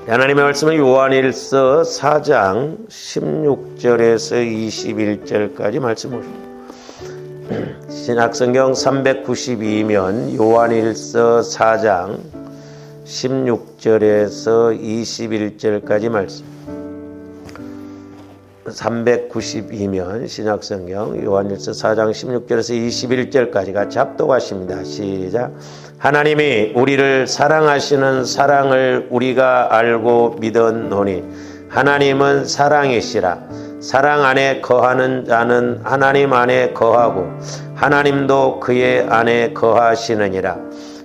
하나님의 말씀은 요한일서 4장 16절에서 21절까지 말씀을 신약성경 392면 요한일서 4장 16절에서 21절까지 말씀 392면 신약성경 요한일서 4장 16절에서 21절까지 같이 합독하십니다. 시작. 하나님이 우리를 사랑하시는 사랑을 우리가 알고 믿었노니 하나님은 사랑이시라. 사랑 안에 거하는 자는 하나님 안에 거하고 하나님도 그의 안에 거하시느니라.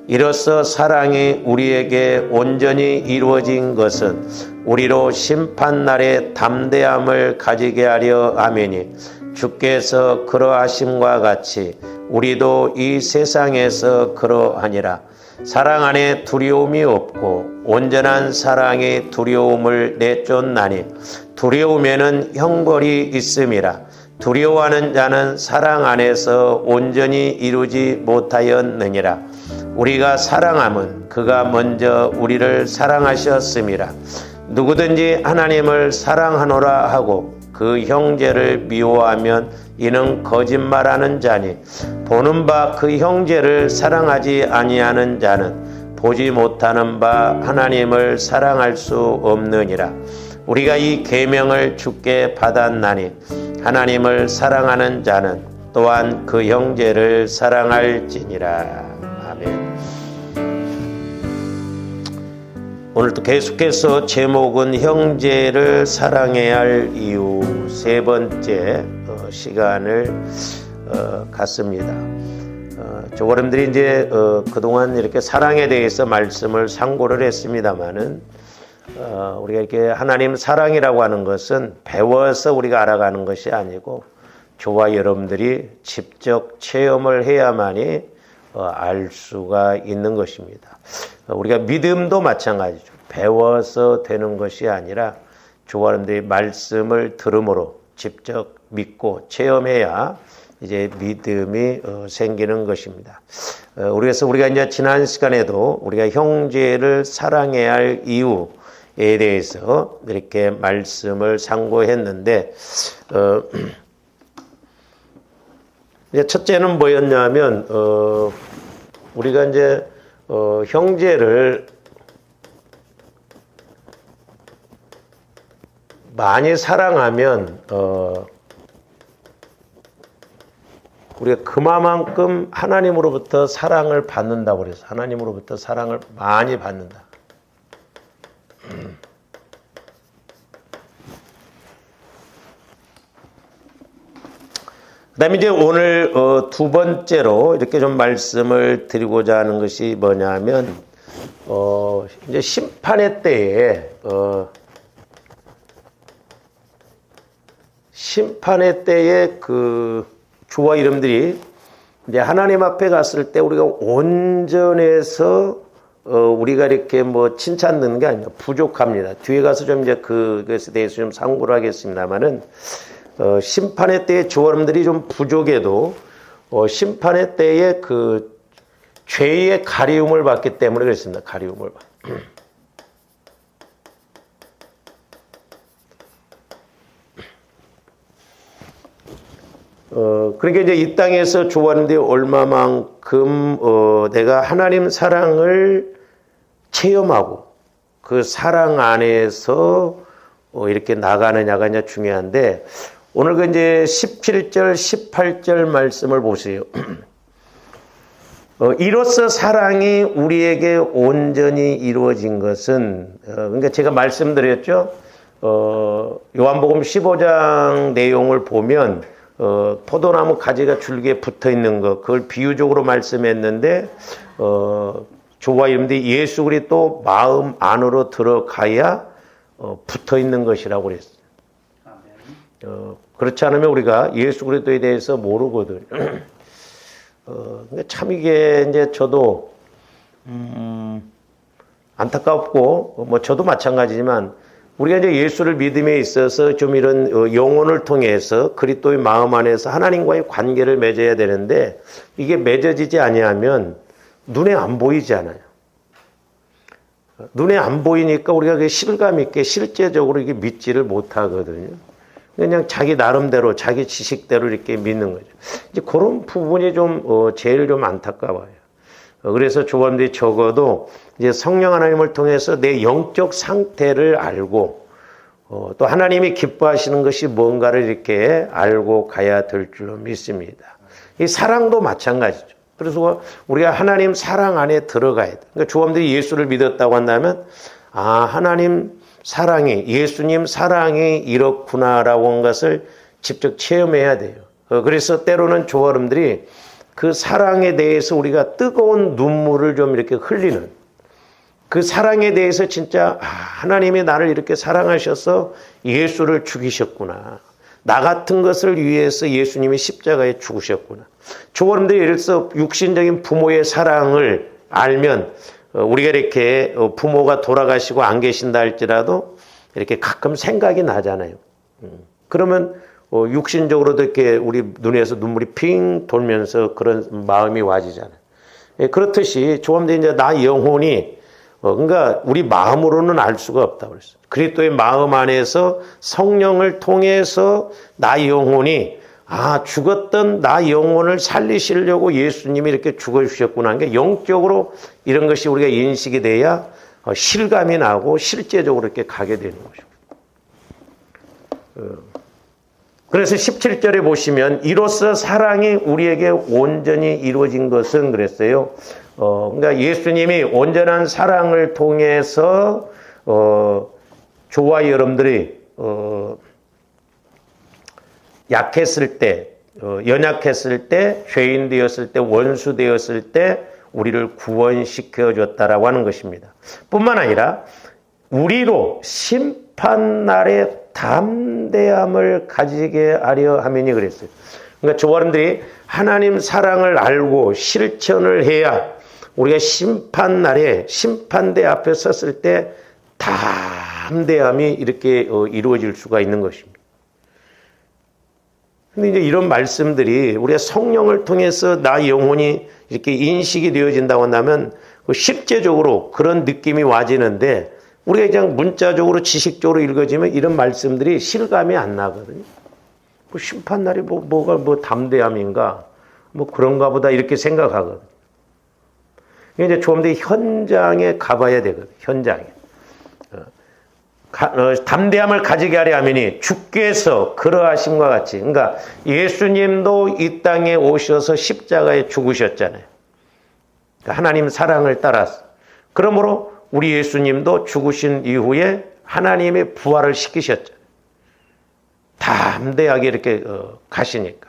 이로써 사랑이 우리에게 온전히 이루어진 것은 우리로 심판날에 담대함을 가지게 하려 함이니 주께서 그러하심과 같이 우리도 이 세상에서 그러하니라. 사랑 안에 두려움이 없고 온전한 사랑이 두려움을 내쫓나니 두려움에는 형벌이 있음이라. 두려워하는 자는 사랑 안에서 온전히 이루지 못하였느니라. 우리가 사랑함은 그가 먼저 우리를 사랑하셨음이라. 누구든지 하나님을 사랑하노라 하고 그 형제를 미워하면 이는 거짓말하는 자니 보는 바 그 형제를 사랑하지 아니하는 자는 보지 못하는 바 하나님을 사랑할 수 없느니라. 우리가 이 계명을 주께 받았나니 하나님을 사랑하는 자는 또한 그 형제를 사랑할지니라. 아멘. 오늘도 계속해서 제목은 형제를 사랑해야 할 이유 세 번째 시간을 갖습니다. 여러분들이 이제 그동안 이렇게 사랑에 대해서 말씀을 상고를 했습니다만은 우리가 이렇게 하나님 사랑이라고 하는 것은 배워서 우리가 알아가는 것이 아니고 저와 여러분들이 직접 체험을 해야만이 알 수가 있는 것입니다. 우리가 믿음도 마찬가지죠. 배워서 되는 것이 아니라 저와 여러분들이 말씀을 들음으로 직접 믿고 체험해야 이제 믿음이 생기는 것입니다. 그래서 우리가 이제 지난 시간에도 우리가 형제를 사랑해야 할 이유에 대해서 이렇게 말씀을 상고했는데, 이제 첫째는 뭐였냐면, 우리가 이제, 형제를 많이 사랑하면, 우리가 그만큼 하나님으로부터 사랑을 받는다고 그래서 하나님으로부터 사랑을 많이 받는다. 그 다음에 이제 오늘 두 번째로 이렇게 좀 말씀을 드리고자 하는 것이 뭐냐면 이제 심판의 때에 그 주와 이름들이 이제 하나님 앞에 갔을 때 우리가 온전해서 우리가 이렇게 뭐 칭찬 듣는 게 아니라 부족합니다. 뒤에 가서 좀 이제 그것에 대해서 좀 상고를 하겠습니다만은 심판의 때에 주와 이름들이 좀 부족해도 심판의 때에 그 죄의 가리움을 받기 때문에 그랬습니다. 가리움을 받. 그러니까 이제 이 땅에서 좋아하는데 얼마만큼 내가 하나님 사랑을 체험하고 그 사랑 안에서 이렇게 나가느냐가 이제 중요한데 오늘 그 이제 17절, 18절 말씀을 보세요. 이로써 사랑이 우리에게 온전히 이루어진 것은 그러니까 제가 말씀드렸죠. 요한복음 15장 내용을 보면 포도나무 가지가 줄기에 붙어 있는 것, 그걸 비유적으로 말씀했는데, 저와 이름들이 예수 그리스도 마음 안으로 들어가야 붙어 있는 것이라고 그랬어요. 그렇지 않으면 우리가 예수 그리스도에 대해서 모르거든. 참 이게 이제 저도 안타깝고 뭐 저도 마찬가지지만. 우리가 이제 예수를 믿음에 있어서 좀 이런 영혼을 통해서 그리스도의 마음 안에서 하나님과의 관계를 맺어야 되는데 이게 맺어지지 아니하면 눈에 안 보이지 않아요. 눈에 안 보이니까 우리가 그 실감 있게 실제적으로 이게 믿지를 못하거든요. 그냥 자기 나름대로 자기 지식대로 이렇게 믿는 거죠. 이제 그런 부분이 좀 제일 좀 안타까워요. 그래서 조범들이 적어도 이제 성령 하나님을 통해서 내 영적 상태를 알고 또 하나님이 기뻐하시는 것이 뭔가를 이렇게 알고 가야 될 줄로 믿습니다. 이 사랑도 마찬가지죠. 그래서 우리가 하나님 사랑 안에 들어가야 돼. 그러니까 조범들이 예수를 믿었다고 한다면 하나님 사랑이 예수님 사랑이 이렇구나라고 한 것을 직접 체험해야 돼요. 그래서 때로는 조범들이 그 사랑에 대해서 우리가 뜨거운 눈물을 좀 이렇게 흘리는 그 사랑에 대해서 진짜 하나님이 나를 이렇게 사랑하셔서 예수를 죽이셨구나. 나 같은 것을 위해서 예수님이 십자가에 죽으셨구나. 조범들이 예를 들어서 육신적인 부모의 사랑을 알면 우리가 이렇게 부모가 돌아가시고 안 계신다 할지라도 이렇게 가끔 생각이 나잖아요. 그러면 육신적으로도 이렇게 우리 눈에서 눈물이 핑 돌면서 그런 마음이 와지잖아요. 그렇듯이 조범들이 이제 나 영혼이 그러니까 우리 마음으로는 알 수가 없다고 그랬어요. 그리스도의 마음 안에서 성령을 통해서 나 영혼이 죽었던 나 영혼을 살리시려고 예수님이 이렇게 죽어주셨구나. 그러니까 영적으로 이런 것이 우리가 인식이 돼야 실감이 나고 실제적으로 이렇게 가게 되는 거죠. 그래서 17절에 보시면 이로써 사랑이 우리에게 온전히 이루어진 것은 그랬어요. 그러니까 예수님이 온전한 사랑을 통해서 저와 여러분들이 약했을 때, 연약했을 때, 죄인 되었을 때, 원수 되었을 때 우리를 구원시켜 줬다라고 하는 것입니다. 뿐만 아니라 우리로 심판날에 담대함을 가지게 하려 함이니 그랬어요. 그러니까 저와 여러분들이 하나님 사랑을 알고 실천을 해야 우리가 심판날에 심판대 앞에 섰을 때 담대함이 이렇게 이루어질 수가 있는 것입니다. 근데 이제 이런 말씀들이 우리가 성령을 통해서 나 영혼이 이렇게 인식이 되어진다고 한다면 실제적으로 그런 느낌이 와지는데 우리가 그냥 문자적으로 지식적으로 읽어지면 이런 말씀들이 실감이 안 나거든요. 심판날이 뭐가 담대함인가 그런가 보다 이렇게 생각하거든요. 이제 좀 더 현장에 가봐야 되거든요. 현장에. 담대함을 가지게 하려 하면이 주께서 그러하심과 같이 그러니까 예수님도 이 땅에 오셔서 십자가에 죽으셨잖아요. 그러니까 하나님 사랑을 따라서. 그러므로 우리 예수님도 죽으신 이후에 하나님의 부활을 시키셨죠. 담대하게 이렇게 가시니까.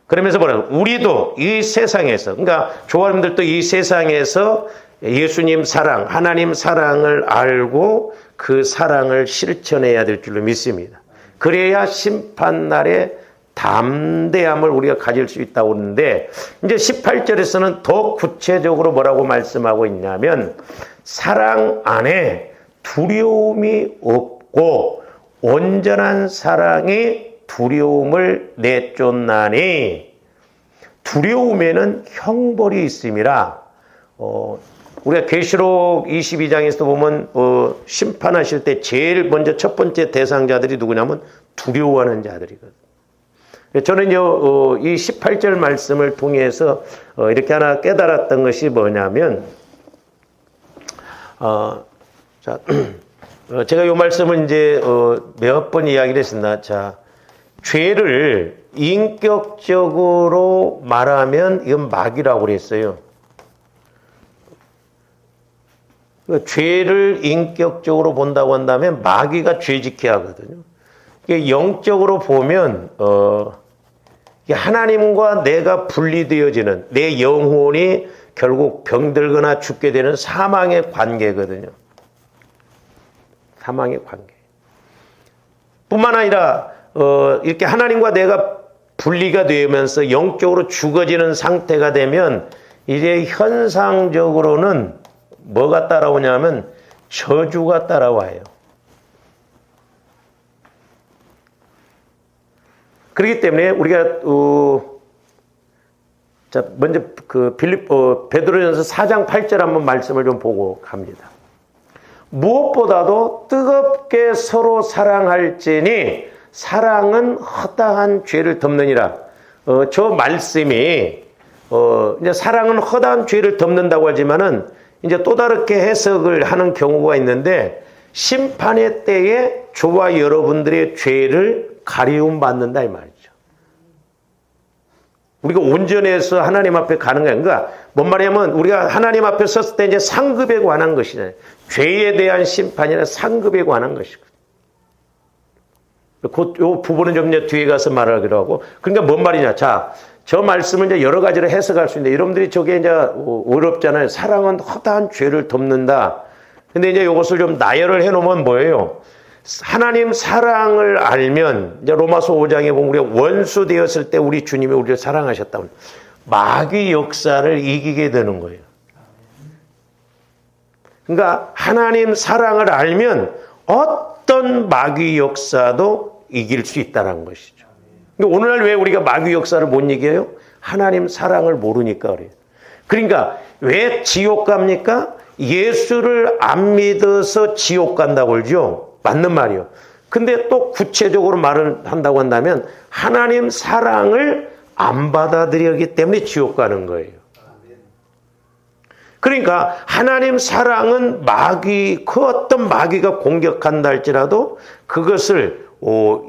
그러면서 뭐라고? 우리도 이 세상에서, 그러니까 조화님들도 이 세상에서 예수님 사랑, 하나님 사랑을 알고 그 사랑을 실천해야 될 줄로 믿습니다. 그래야 심판날에 담대함을 우리가 가질 수 있다고 하는데 이제 18절에서는 더 구체적으로 뭐라고 말씀하고 있냐면 사랑 안에 두려움이 없고 온전한 사랑이 두려움을 내쫓나니 두려움에는 형벌이 있음이라. 우리가 계시록 22장에서 보면 심판하실 때 제일 먼저 첫 번째 대상자들이 누구냐면 두려워하는 자들이거든요. 저는 이 18절 말씀을 통해서 이렇게 하나 깨달았던 것이 뭐냐면 제가 이 말씀을 이제 몇 번 이야기를 했습니다. 자, 죄를 인격적으로 말하면 이건 마귀라고 그랬어요. 죄를 인격적으로 본다고 한다면 마귀가 죄짓게 하거든요. 영적으로 보면 하나님과 내가 분리되어지는 내 영혼이 결국 병들거나 죽게 되는 사망의 관계거든요. 사망의 관계. 뿐만 아니라 이렇게 하나님과 내가 분리가 되면서 영적으로 죽어지는 상태가 되면 이제 현상적으로는 뭐가 따라오냐면 저주가 따라와요. 그렇기 때문에 우리가 먼저 베드로전서 4장 8절 한번 말씀을 좀 보고 갑니다. 무엇보다도 뜨겁게 서로 사랑할지니 사랑은 허다한 죄를 덮느니라. 저 말씀이 이제 사랑은 허다한 죄를 덮는다고 하지만은 이제 또 다르게 해석을 하는 경우가 있는데 심판의 때에 저와 여러분들의 죄를 가리움 받는다 이 말이죠. 우리가 온전해서 하나님 앞에 가는 거야. 그러니까 뭔 말이냐면 우리가 하나님 앞에 섰을 때 이제 상급에 관한 것이잖아요. 죄에 대한 심판이나 상급에 관한 것이거든요. 요 부분은 좀 이제 뒤에 가서 말하기로 하고. 그러니까 뭔 말이냐. 자, 저 말씀을 이제 여러 가지로 해석할 수 있는데 여러분들이 저게 이제 어렵잖아요. 사랑은 허다한 죄를 덮는다. 근데 이제 이것을 좀 나열을 해 놓으면 뭐예요? 하나님 사랑을 알면 이제 로마서 5장에 보면 우리가 원수 되었을 때 우리 주님이 우리를 사랑하셨다고 마귀 역사를 이기게 되는 거예요. 그러니까 하나님 사랑을 알면 어떤 마귀 역사도 이길 수 있다는 것이죠. 그러니까 오늘날 왜 우리가 마귀 역사를 못 이겨요? 하나님 사랑을 모르니까 그래요. 그러니까 왜 지옥 갑니까? 예수를 안 믿어서 지옥 간다고 그러죠. 맞는 말이요. 근데 또 구체적으로 말을 한다고 한다면 하나님 사랑을 안 받아들이기 때문에 지옥 가는 거예요. 그러니까 하나님 사랑은 그 어떤 마귀가 공격한다 할지라도 그것을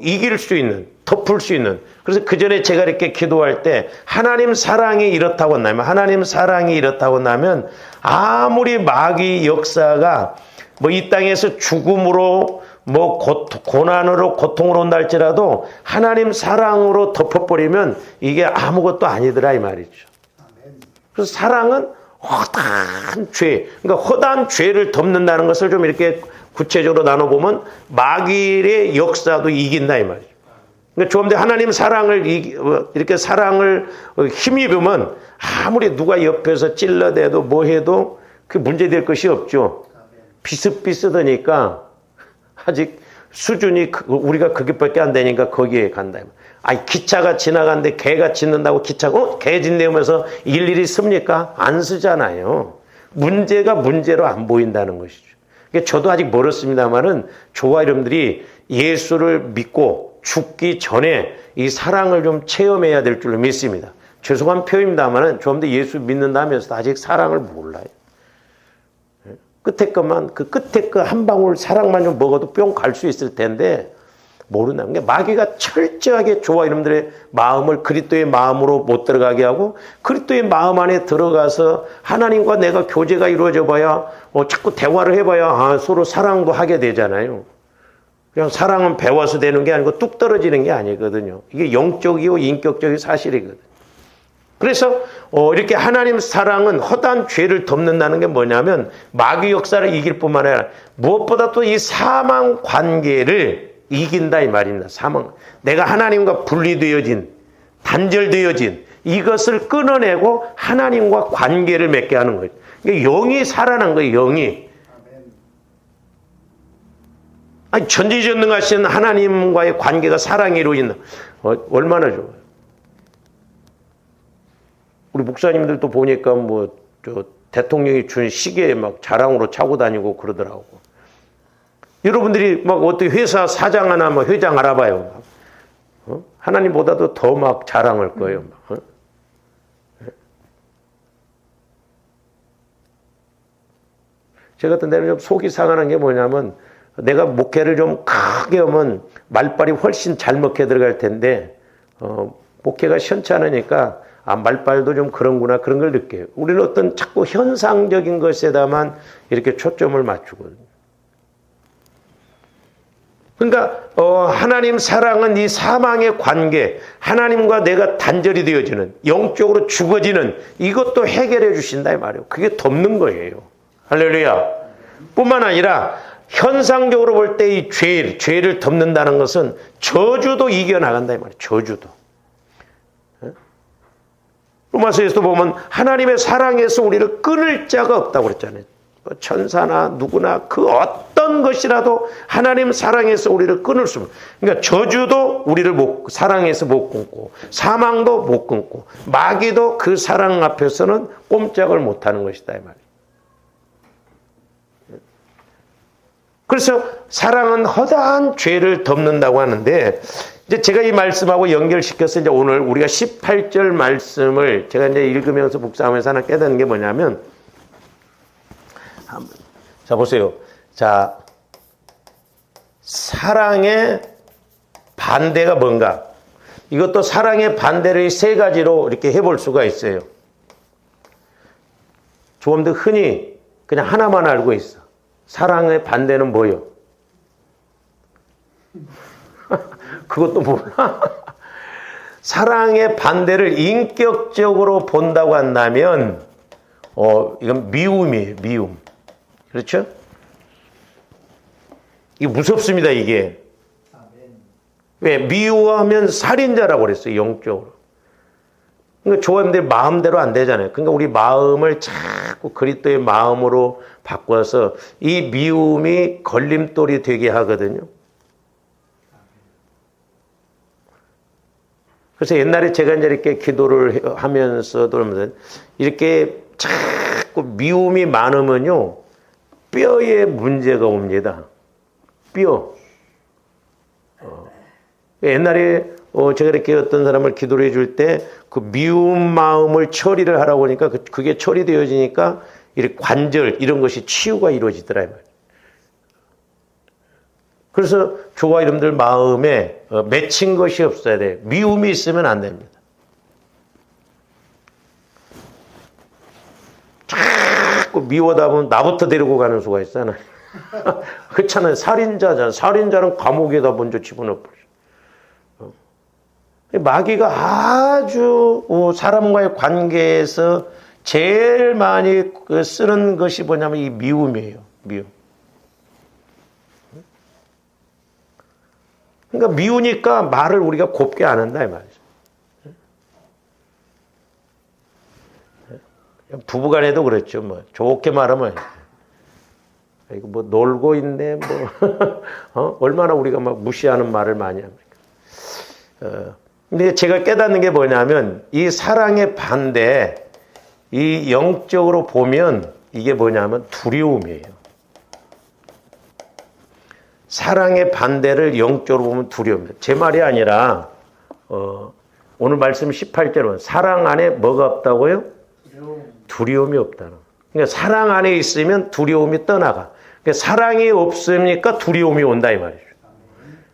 이길 수 있는, 덮을 수 있는. 그래서 그 전에 제가 이렇게 기도할 때 하나님 사랑이 이렇다고 한다면 아무리 마귀 역사가 뭐 이 땅에서 죽음으로 뭐 고난으로 고통으로 온다 할지라도 하나님 사랑으로 덮어버리면 이게 아무것도 아니더라 이 말이죠. 그래서 사랑은 허다한 죄, 그러니까 허다한 죄를 덮는다는 것을 좀 이렇게 구체적으로 나눠보면 마귀의 역사도 이긴다 이 말이죠. 그러니까 조금 더 하나님 사랑을 이렇게 사랑을 힘입으면 아무리 누가 옆에서 찔러대도 뭐 해도 그 문제될 것이 없죠. 비슷비슷하니까 아직 수준이 우리가 그게밖에 안 되니까 거기에 간다. 아니 기차가 지나가는데 개가 짖는다고 기차가 개 짖내면서 일일이 씁니까? 안 쓰잖아요. 문제가 문제로 안 보인다는 것이죠. 그러니까 저도 아직 멀었습니다만은 저와 여러분들이 예수를 믿고 죽기 전에 이 사랑을 좀 체험해야 될 줄로 믿습니다. 죄송한 표현입니다만은 좀 더 예수 믿는다면서도 아직 사랑을 몰라요. 끝에 것만 그 끝에 그 한 방울 사랑만 좀 먹어도 뿅 갈 수 있을 텐데 모른다는 게 마귀가 철저하게 저와 여러분들의 마음을 그리스도의 마음으로 못 들어가게 하고 그리스도의 마음 안에 들어가서 하나님과 내가 교제가 이루어져 봐야 자꾸 대화를 해봐야 서로 사랑도 하게 되잖아요. 그냥 사랑은 배워서 되는 게 아니고 뚝 떨어지는 게 아니거든요. 이게 영적이고 인격적인 사실이거든요. 그래서 이렇게 하나님 사랑은 허다한 죄를 덮는다는 게 뭐냐면 마귀 역사를 이길 뿐만 아니라 무엇보다 또 이 사망 관계를 이긴다 이 말입니다. 사망. 내가 하나님과 분리되어진, 단절되어진 이것을 끊어내고 하나님과 관계를 맺게 하는 거예요. 그러니까 영이 살아난 거예요. 영이. 아니, 전지전능하신 하나님과의 관계가 사랑이 이루어진다. 얼마나 좋아요. 우리 목사님들도 보니까 대통령이 준 시계에 막 자랑으로 차고 다니고 그러더라고. 여러분들이 막 어떻게 회사 사장 하나 막 회장 알아봐요. 하나님보다도 더 막 자랑할 거예요. 제가 같은 데는 좀 속이 상하는 게 뭐냐면 내가 목회를 좀 크게 하면 말빨이 훨씬 잘 먹게 들어갈 텐데 목회가 시원치 않으니까 말빨도 좀 그런구나 그런 걸 느껴요. 우리는 어떤 자꾸 현상적인 것에다만 이렇게 초점을 맞추거든요. 그러니까 하나님 사랑은 이 사망의 관계, 하나님과 내가 단절이 되어지는 영적으로 죽어지는 이것도 해결해 주신다 이 말이에요. 그게 덮는 거예요. 할렐루야. 뿐만 아니라 현상적으로 볼 때 이 죄를 덮는다는 것은 저주도 이겨나간다 이 말이에요. 저주도. 로마서에서도 보면 하나님의 사랑에서 우리를 끊을 자가 없다고 그랬잖아요. 천사나 누구나 그 어떤 것이라도 하나님 사랑에서 우리를 끊을 수 없어요. 그러니까 저주도 우리를 사랑에서 못 끊고 사망도 못 끊고 마귀도 그 사랑 앞에서는 꼼짝을 못하는 것이다 이 말이에요. 그래서 사랑은 허다한 죄를 덮는다고 하는데, 이제 제가 이 말씀하고 연결시켜서 이제 오늘 우리가 18절 말씀을 제가 이제 읽으면서 묵상하면서 하나 깨닫는 게 뭐냐면, 자, 보세요. 자, 사랑의 반대가 뭔가? 이것도 사랑의 반대를 세 가지로 이렇게 해볼 수가 있어요. 조금 더 흔히 그냥 하나만 알고 있어. 사랑의 반대는 뭐예요? 그것도 몰라? 사랑의 반대를 인격적으로 본다고 한다면, 이건 미움이에요, 미움. 그렇죠? 이게 무섭습니다, 이게. 왜? 미워하면 살인자라고 그랬어요, 영적으로. 그러니까 조합들 마음대로 안 되잖아요. 그러니까 우리 마음을 자꾸 그리스도의 마음으로 바꿔서 이 미움이 걸림돌이 되게 하거든요. 그래서 옛날에 제가 이제 이렇게 기도를 하면서도 이렇게 자꾸 미움이 많으면요, 뼈에 문제가 옵니다. 뼈. 옛날에 제가 이렇게 어떤 사람을 기도를 해줄 때 그 미운 마음을 처리를 하라고 하니까 그게 처리되어지니까 이렇게 관절 이런 것이 치유가 이루어지더라. 그래서 저와 여러분들 마음에 맺힌 것이 없어야 돼요. 미움이 있으면 안 됩니다. 자꾸 미워다 보면 나부터 데리고 가는 수가 있잖아요. 그렇잖아요. 살인자잖아요. 살인자는 감옥에다 먼저 집어넣고. 마귀가 아주 사람과의 관계에서 제일 많이 쓰는 것이 뭐냐면 이 미움이에요. 미움. 그러니까 미우니까 말을 우리가 곱게 안 한다 이 말이죠. 부부간에도 그렇죠. 뭐 좋게 말하면 이거 뭐 놀고 있네 뭐 얼마나 우리가 막 무시하는 말을 많이 합니까? 근데 제가 깨닫는 게 뭐냐면 이 사랑의 반대, 이 영적으로 보면 이게 뭐냐면 두려움이에요. 사랑의 반대를 영적으로 보면 두려움이에요. 제 말이 아니라 오늘 말씀 18절은 사랑 안에 뭐가 없다고요? 두려움이 없다는. 그러니까 사랑 안에 있으면 두려움이 떠나가. 그러니까 사랑이 없으니까 두려움이 온다 이 말이죠.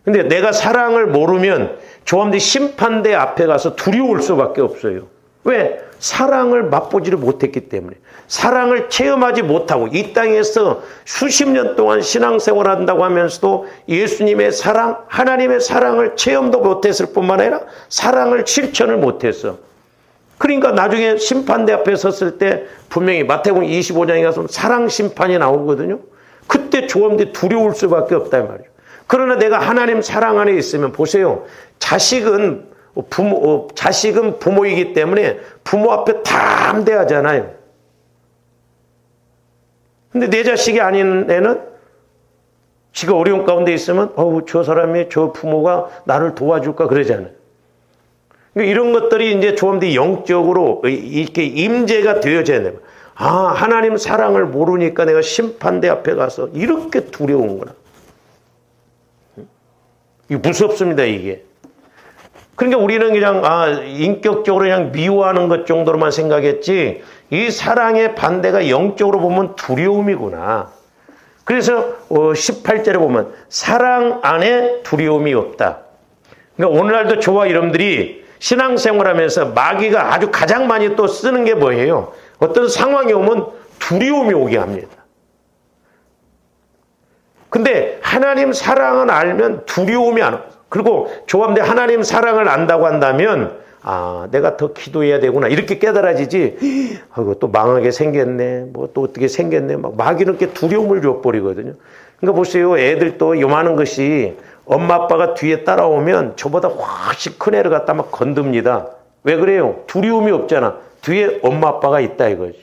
근데 내가 사랑을 모르면 조합들 심판대 앞에 가서 두려울 수밖에 없어요. 왜? 사랑을 맛보지를 못했기 때문에. 사랑을 체험하지 못하고 이 땅에서 수십 년 동안 신앙생활을 한다고 하면서도 예수님의 사랑, 하나님의 사랑을 체험도 못했을 뿐만 아니라 사랑을 실천을 못했어. 그러니까 나중에 심판대 앞에 섰을 때 분명히 마태복음 25장에 가서 사랑 심판이 나오거든요. 그때 조합들이 두려울 수밖에 없다 이 말이에요. 그러나 내가 하나님 사랑 안에 있으면 보세요. 자식은 부모이기 때문에 부모 앞에 담대하잖아요. 근데 내 자식이 아닌 애는 지가 어려운 가운데 있으면 저 사람이 저 부모가 나를 도와줄까 그러잖아요. 그러니까 이런 것들이 이제 조금더 영적으로 이렇게 임재가 되어져야 돼요. 하나님 사랑을 모르니까 내가 심판대 앞에 가서 이렇게 두려운구나. 이게 무섭습니다, 이게. 그러니까 우리는 그냥, 인격적으로 그냥 미워하는 것 정도로만 생각했지, 이 사랑의 반대가 영적으로 보면 두려움이구나. 그래서, 18절에 보면, 사랑 안에 두려움이 없다. 그러니까 오늘날도 저와 여러분들이 신앙생활 하면서 마귀가 아주 가장 많이 또 쓰는 게 뭐예요? 어떤 상황이 오면 두려움이 오게 합니다. 근데 하나님 사랑을 알면 두려움이 안 와요. 그리고 조합대 하나님 사랑을 안다고 한다면 내가 더 기도해야 되구나 이렇게 깨달아지지. 또 망하게 생겼네. 뭐 또 어떻게 생겼네. 막 마귀는 이렇게 두려움을 줘버리거든요. 그러니까 보세요. 애들도 요만한 것이 엄마 아빠가 뒤에 따라오면 저보다 훨씬 큰 애를 갖다 막 건듭니다. 왜 그래요? 두려움이 없잖아. 뒤에 엄마 아빠가 있다 이거죠.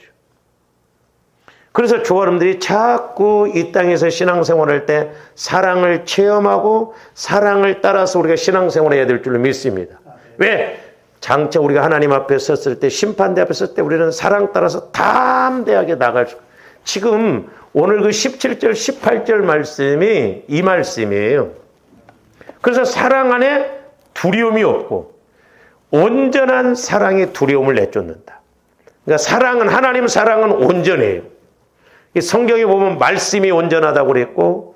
그래서 저와 여러분들이 자꾸 이 땅에서 신앙생활할 때 사랑을 체험하고 사랑을 따라서 우리가 신앙생활을 해야 될 줄로 믿습니다. 왜? 장차 우리가 하나님 앞에 섰을 때 심판대 앞에 섰을 때 우리는 사랑 따라서 담대하게 나갈 수 지금 오늘 그 17절, 18절 말씀이 이 말씀이에요. 그래서 사랑 안에 두려움이 없고 온전한 사랑의 두려움을 내쫓는다. 그러니까 사랑은, 하나님 사랑은 온전해요. 성경에 보면 말씀이 온전하다고 그랬고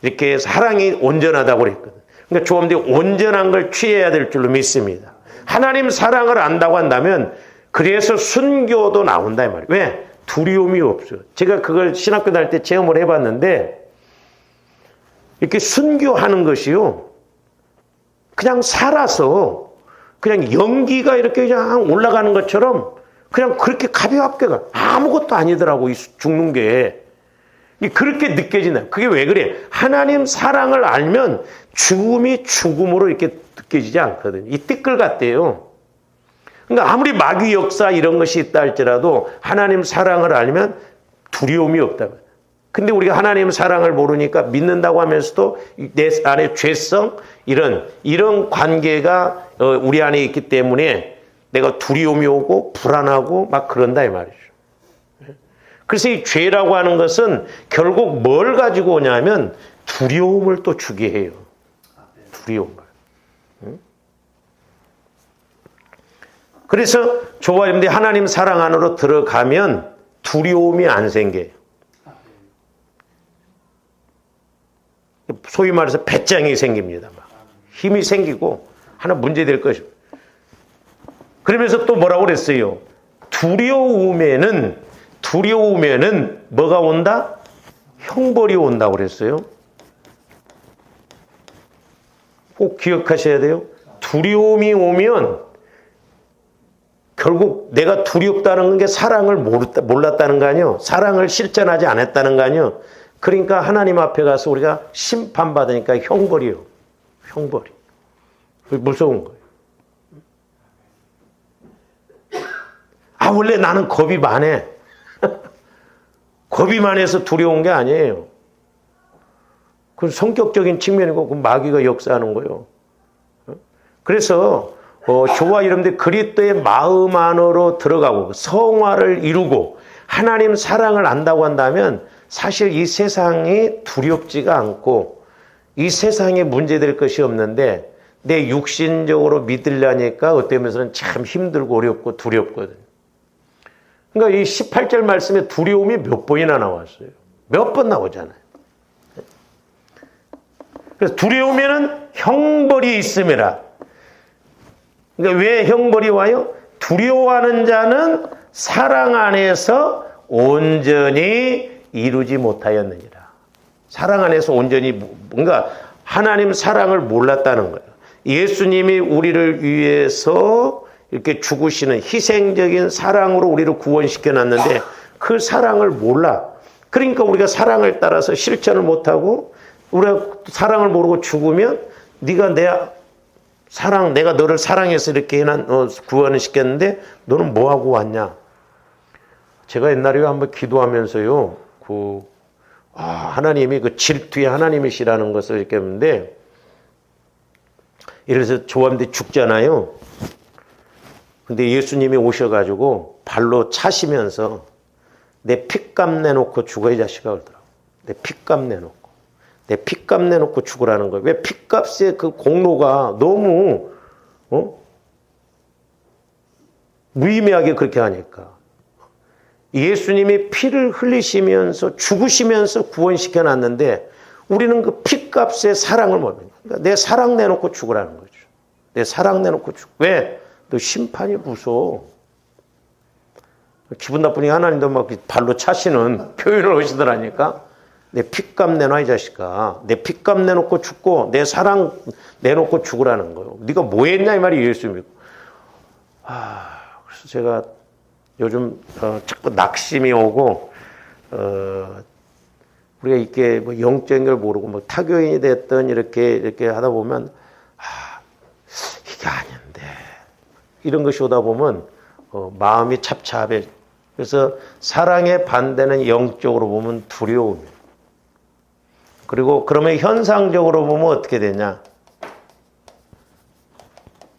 이렇게 사랑이 온전하다고 그랬거든. 그러니까 조합들이 온전한 걸 취해야 될 줄로 믿습니다. 하나님 사랑을 안다고 한다면 그래서 순교도 나온다 이 말이에요. 왜? 두려움이 없어요. 제가 그걸 신학교 다닐 때 체험을 해봤는데 이렇게 순교하는 것이요, 그냥 살아서 그냥 연기가 이렇게 그냥 올라가는 것처럼 그냥 그렇게 가볍게 가. 아무것도 아니더라고, 이 죽는 게. 그렇게 느껴진다. 그게 왜 그래? 하나님 사랑을 알면 죽음이 죽음으로 이렇게 느껴지지 않거든요. 이 띠끌 같대요. 그러니까 아무리 마귀 역사 이런 것이 있다 할지라도 하나님 사랑을 알면 두려움이 없다. 근데 우리가 하나님 사랑을 모르니까 믿는다고 하면서도 내 안에 죄성, 이런 관계가 우리 안에 있기 때문에 내가 두려움이 오고 불안하고 막 그런다 이 말이죠. 그래서 이 죄라고 하는 것은 결국 뭘 가지고 오냐면 두려움을 또 주게 해요. 두려움을. 그래서 저와 여러분들이 하나님 사랑 안으로 들어가면 두려움이 안 생겨요. 소위 말해서 배짱이 생깁니다. 막. 힘이 생기고 하나 문제될 것입니다. 그러면서 또 뭐라고 그랬어요? 두려우면은 뭐가 온다? 형벌이 온다고 그랬어요. 꼭 기억하셔야 돼요. 두려움이 오면 결국 내가 두렵다는 게 사랑을 몰랐다는 거 아니에요. 사랑을 실천하지 않았다는 거 아니에요. 그러니까 하나님 앞에 가서 우리가 심판받으니까 형벌이요. 형벌이. 무서운 거예요. 아, 원래 나는 겁이 많아. 겁이 많아서 두려운 게 아니에요. 그건 성격적인 측면이고, 그 마귀가 역사하는 거예요. 그래서, 저와 여러분들 그리스도의 마음 안으로 들어가고, 성화를 이루고, 하나님 사랑을 안다고 한다면, 사실 이 세상이 두렵지가 않고, 이 세상에 문제될 것이 없는데, 내 육신적으로 믿으려니까 어때면서는 참 힘들고 어렵고 두렵거든. 그러니까 이 18절 말씀에 두려움이 몇 번이나 나왔어요. 몇 번 나오잖아요. 그래서 두려우면은 형벌이 있음이라. 그러니까 왜 형벌이 와요? 두려워하는 자는 사랑 안에서 온전히 이루지 못하였느니라. 사랑 안에서 온전히, 뭔가 하나님 사랑을 몰랐다는 거예요. 예수님이 우리를 위해서 이렇게 죽으시는 희생적인 사랑으로 우리를 구원시켜 놨는데 그 사랑을 몰라. 그러니까 우리가 사랑을 따라서 실천을 못하고 우리가 사랑을 모르고 죽으면 네가 내가 너를 사랑해서 이렇게 구원을 시켰는데 너는 뭐하고 왔냐. 제가 옛날에 한번 기도하면서요, 하나님이 그 질투의 하나님이시라는 것을 이렇게 했는데, 예를 들어서 조함대 죽잖아요. 근데 예수님이 오셔가지고 발로 차시면서 내 핏값 내놓고 죽어 이 자식아 그러더라고. 내 핏값 내놓고. 내 핏값 내놓고 죽으라는 거예요. 왜? 핏값의 그 공로가 너무 무의미하게 그렇게 하니까. 예수님이 피를 흘리시면서 죽으시면서 구원시켜 놨는데 우리는 그 핏값의 사랑을 모릅니다. 그러니까 내 사랑 내놓고 죽으라는 거죠. 내 사랑 내놓고 죽. 왜? 너 심판이 무서워. 기분 나쁘니 하나님도 막 발로 차시는 표현을 하시더라니까. 내 핏값 내놔 이 자식아. 내 핏값 내놓고 죽고 내 사랑 내놓고 죽으라는 거예요. 네가 뭐 했냐 이 말이 예수님이고. 그래서 제가 요즘 자꾸 낙심이 오고 우리가 이렇게 뭐 영적인 걸 모르고 뭐 타교인이 됐든 이렇게 하다 보면 이게 아닌데 이런 것이 오다 보면 마음이 찹찹해. 그래서 사랑의 반대는 영적으로 보면 두려움이에요. 그리고 그러면 현상적으로 보면 어떻게 되냐?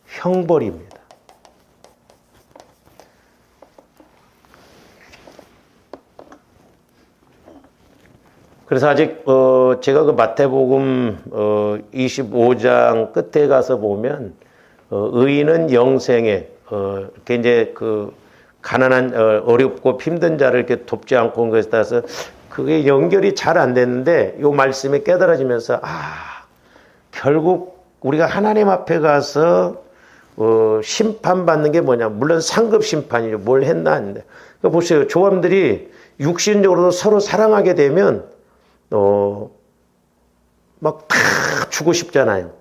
형벌입니다. 그래서 아직 제가 그 마태복음 25장 끝에 가서 보면 의인은 영생에 이렇게 이제 그 가난한 어렵고 힘든 자를 이렇게 돕지 않고 온 것에 따라서 그게 연결이 잘 안 됐는데 이 말씀이 깨달아지면서 결국 우리가 하나님 앞에 가서 심판받는 게 뭐냐. 물론 상급 심판이죠. 뭘 했나 했는데. 그러니까 보세요. 조함들이 육신적으로도 서로 사랑하게 되면 막 다 주고 싶잖아요.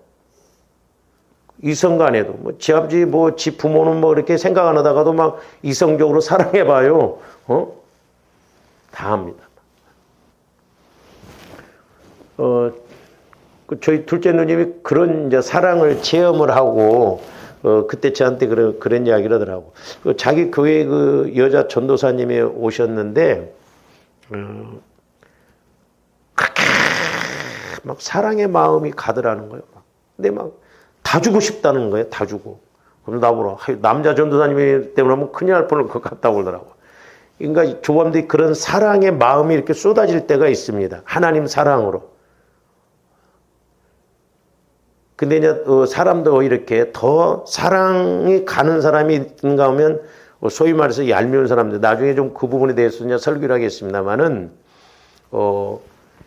이성 간에도 지 아버지 지 부모는 뭐 이렇게 생각 안 하다가도 막 이성적으로 사랑해봐요. 다 합니다. 저희 둘째 누님이 그런 이제 사랑을 체험을 하고 그때 저한테 그런 이야기를 하더라고. 자기 교회 그 여자 전도사님이 오셨는데 그렇게 막 사랑의 마음이 가더라는 거예요. 근데 막 다 주고 싶다는 거예요. 다 주고. 그럼 나보러 남자 전도사님이 때문에 하면 큰일 날 뻔할 것 같다고 그러더라고. 그러니까 조범들이 그런 사랑의 마음이 이렇게 쏟아질 때가 있습니다. 하나님 사랑으로. 근데 이제 사람도 이렇게 더 사랑이 가는 사람이 있는가 하면 소위 말해서 얄미운 사람들, 나중에 좀 그 부분에 대해서 이제 설교를 하겠습니다만은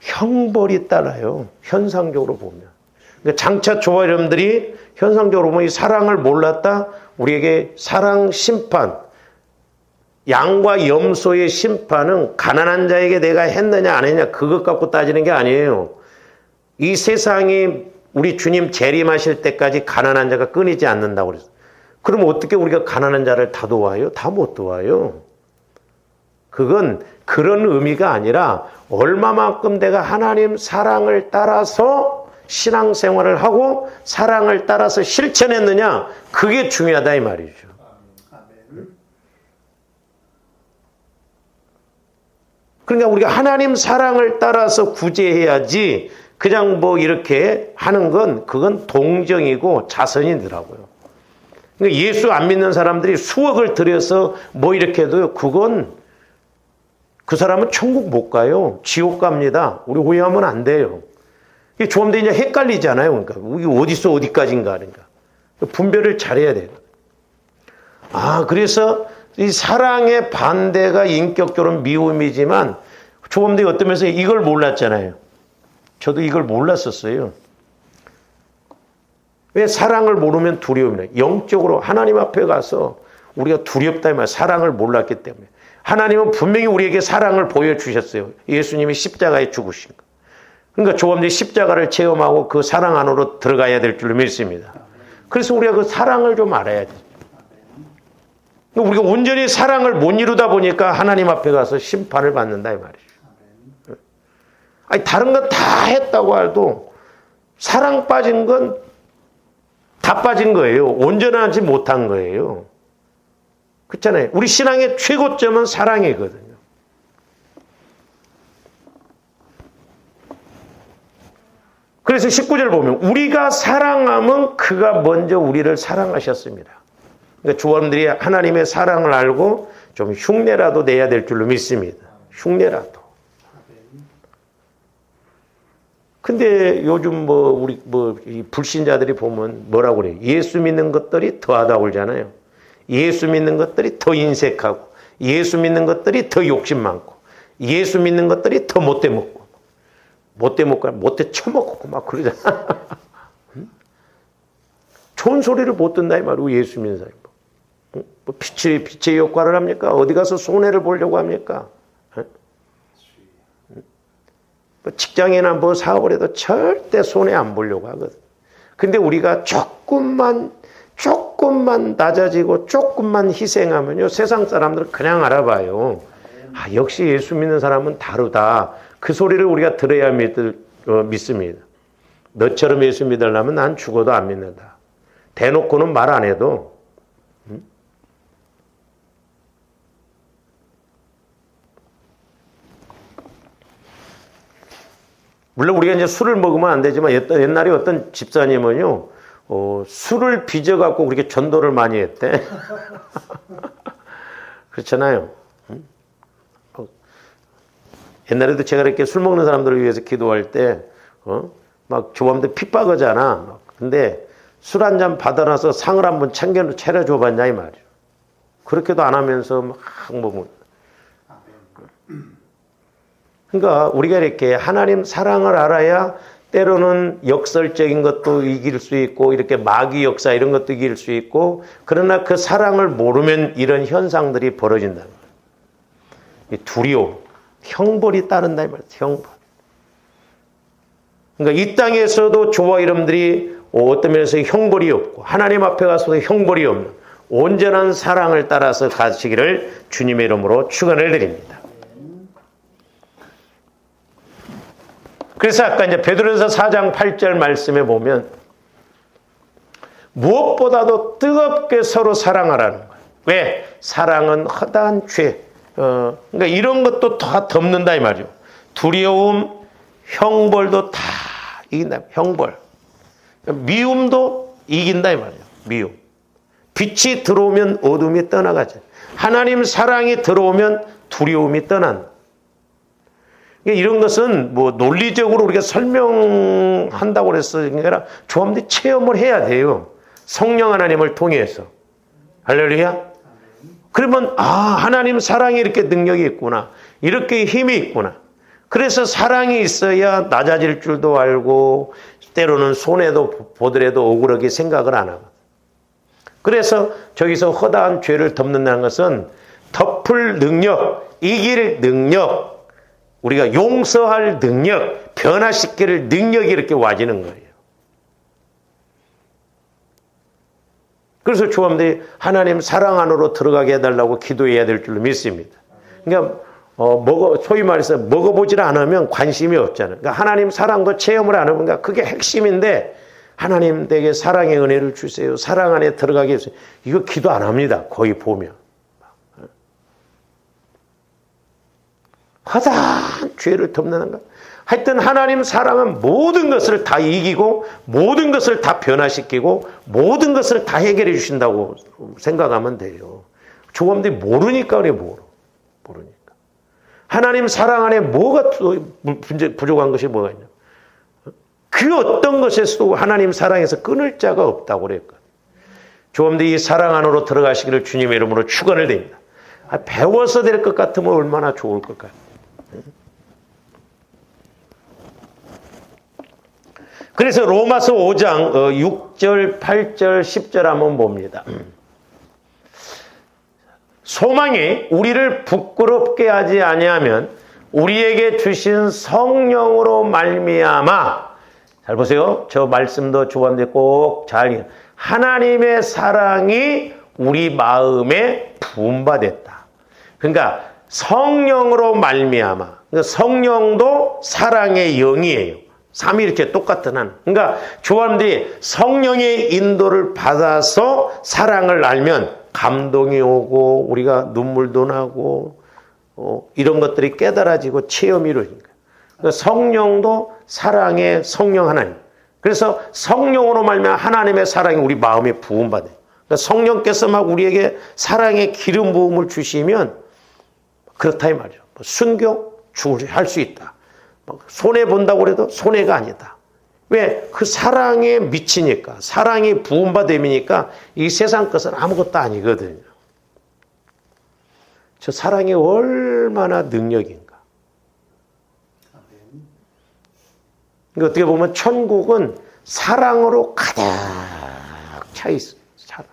형벌이 따라요. 현상적으로 보면. 그러니까 장차 조화 여러분들이 현상적으로 보면 이 사랑을 몰랐다, 우리에게 사랑 심판, 양과 염소의 심판은 가난한 자에게 내가 했느냐 안 했느냐 그것 갖고 따지는 게 아니에요. 이 세상이 우리 주님 재림하실 때까지 가난한 자가 끊이지 않는다고 그랬어요. 그럼 어떻게 우리가 가난한 자를 다 도와요? 다 못 도와요. 그건 그런 의미가 아니라 얼마만큼 내가 하나님 사랑을 따라서 신앙생활을 하고 사랑을 따라서 실천했느냐, 그게 중요하다 이 말이죠. 그러니까 우리가 하나님 사랑을 따라서 구제해야지 그냥 이렇게 하는 건 그건 동정이고 자선이더라고요. 그러니까 예수 안 믿는 사람들이 수억을 들여서 이렇게 해도 그건 그 사람은 천국 못 가요. 지옥 갑니다. 우리 오해하면 안 돼요. 이게 좀 더 이제 헷갈리잖아요. 그러니까 이게 어디서 어디까지인가 하니까 분별을 잘해야 돼요. 그래서 이 사랑의 반대가 인격적으로 미움이지만 조범들이 어떤 면에서 이걸 몰랐잖아요. 저도 이걸 몰랐었어요. 왜 사랑을 모르면 두려움이냐. 영적으로 하나님 앞에 가서 우리가 두렵다 이 말, 사랑을 몰랐기 때문에. 하나님은 분명히 우리에게 사랑을 보여주셨어요. 예수님이 십자가에 죽으신 거. 그러니까 조범들이 십자가를 체험하고 그 사랑 안으로 들어가야 될 줄로 믿습니다. 그래서 우리가 그 사랑을 좀 알아야 돼요. 우리가 온전히 사랑을 못 이루다 보니까 하나님 앞에 가서 심판을 받는다 이 말이죠. 다른 건 다 했다고 해도 사랑 빠진 건 다 빠진 거예요. 온전하지 못한 거예요. 그렇잖아요. 우리 신앙의 최고점은 사랑이거든요. 그래서 19절 보면 우리가 사랑하면 그가 먼저 우리를 사랑하셨습니다. 그러니까 조원들이 하나님의 사랑을 알고 좀 흉내라도 내야 될 줄로 믿습니다. 흉내라도. 근데 요즘 우리 이 불신자들이 보면 뭐라고 그래요? 예수 믿는 것들이 더하다 그러잖아요. 예수 믿는 것들이 더 인색하고, 예수 믿는 것들이 더 욕심 많고, 예수 믿는 것들이 더 못돼 먹고, 못돼 처먹고 막 그러잖아. 좋은 소리를 못 듣는다 이 말이고 예수 믿는 사람. 빛의 역할을 합니까? 어디 가서 손해를 보려고 합니까? 직장이나 사업을 해도 절대 손해 안 보려고 하거든. 근데 우리가 조금만 낮아지고 조금만 희생하면요, 세상 사람들은 그냥 알아봐요. 역시 예수 믿는 사람은 다르다. 그 소리를 우리가 들어야 믿습니다. 너처럼 예수 믿으려면 난 죽어도 안 믿는다. 대놓고는 말 안 해도. 물론 우리가 이제 술을 먹으면 안 되지만 옛날에 어떤 집사님은요, 술을 빚어갖고 그렇게 전도를 많이 했대. 그렇잖아요. 옛날에도 제가 이렇게 술 먹는 사람들을 위해서 기도할 때, 막 조범들 핍박하잖아. 근데 술 한 잔 받아놔서 상을 한번 차려줘봤냐, 이 말이야. 그렇게도 안 하면서 막 먹는. 그러니까 우리가 이렇게 하나님 사랑을 알아야 때로는 역설적인 것도 이길 수 있고 이렇게 마귀 역사 이런 것도 이길 수 있고 그러나 그 사랑을 모르면 이런 현상들이 벌어진다는 거예요. 두려움, 형벌이 따른다 이 말이에요. 형벌. 그러니까 이 땅에서도 저와 여러분들이 어떤 면에서 형벌이 없고 하나님 앞에 가서도 형벌이 없는 온전한 사랑을 따라서 가시기를 주님의 이름으로 축원을 드립니다. 그래서 아까 이제 베드로전서 4장 8절 말씀에 보면 무엇보다도 뜨겁게 서로 사랑하라는 거예요. 왜? 사랑은 허다한 죄. 그러니까 이런 것도 다 덮는다 이 말이죠. 두려움, 형벌도 다 이긴다. 형벌. 미움도 이긴다 이 말이에요. 미움. 빛이 들어오면 어둠이 떠나가죠. 하나님 사랑이 들어오면 두려움이 떠난다. 이런 것은 뭐 논리적으로 우리가 설명한다고 해서 아니라 조합들이 체험을 해야 돼요. 성령 하나님을 통해서. 할렐루야. 그러면 하나님 사랑이 이렇게 능력이 있구나. 이렇게 힘이 있구나. 그래서 사랑이 있어야 낮아질 줄도 알고 때로는 손해도 보더라도 억울하게 생각을 안 하고. 그래서 저기서 허다한 죄를 덮는다는 것은 덮을 능력, 이길 능력, 우리가 용서할 능력, 변화시킬 능력이 이렇게 와지는 거예요. 그래서 조합들이 하나님 사랑 안으로 들어가게 해달라고 기도해야 될 줄로 믿습니다. 그러니까 소위 말해서 먹어보질 않으면 관심이 없잖아요. 그러니까 하나님 사랑도 체험을 안 하면 그러니까 그게 핵심인데 하나님 내게 사랑의 은혜를 주세요. 사랑 안에 들어가게 해주세요. 이거 기도 안 합니다. 거의 보면. 허다한 죄를 덮는 것. 하여튼 하나님 사랑은 모든 것을 다 이기고 모든 것을 다 변화시키고 모든 것을 다 해결해 주신다고 생각하면 돼요. 조감들이 모르니까 그래 모르니까. 하나님 사랑 안에 뭐가 부족한 것이 뭐가 있냐. 그 어떤 것에서도 하나님 사랑에서 끊을 자가 없다고 그랬거든요. 조감들이 이 사랑 안으로 들어가시기를 주님의 이름으로 축원을 드립니다. 배워서 될 것 같으면 얼마나 좋을 것 같아요. 그래서 로마서 5장 6절, 8절, 10절 한번 봅니다. 소망이 우리를 부끄럽게 하지 아니하면 우리에게 주신 성령으로 말미암아 잘 보세요. 저 말씀도 좋았는데 꼭 잘 하나님의 사랑이 우리 마음에 부음받았다. 그러니까 성령으로 말미암아. 그러니까 성령도 사랑의 영이에요. 삼위 이렇게 똑같은 한. 그러니까 조합들이 성령의 인도를 받아서 사랑을 알면 감동이 오고 우리가 눈물도 나고 이런 것들이 깨달아지고 체험이 이루어집니다. 그러니까 성령도 사랑의 성령 하나님. 그래서 성령으로 말미암아 하나님의 사랑이 우리 마음에 부음받아요. 그러니까 성령께서 막 우리에게 사랑의 기름 부음을 주시면 그렇다 이 말이죠. 순교 할 수 있다. 손해 본다고 해도 손해가 아니다. 왜? 그 사랑에 미치니까 사랑이 부음받음이니까 이 세상 것은 아무것도 아니거든요. 저 사랑이 얼마나 능력인가. 그러니까 어떻게 보면 천국은 사랑으로 가득 차 있어요. 사랑.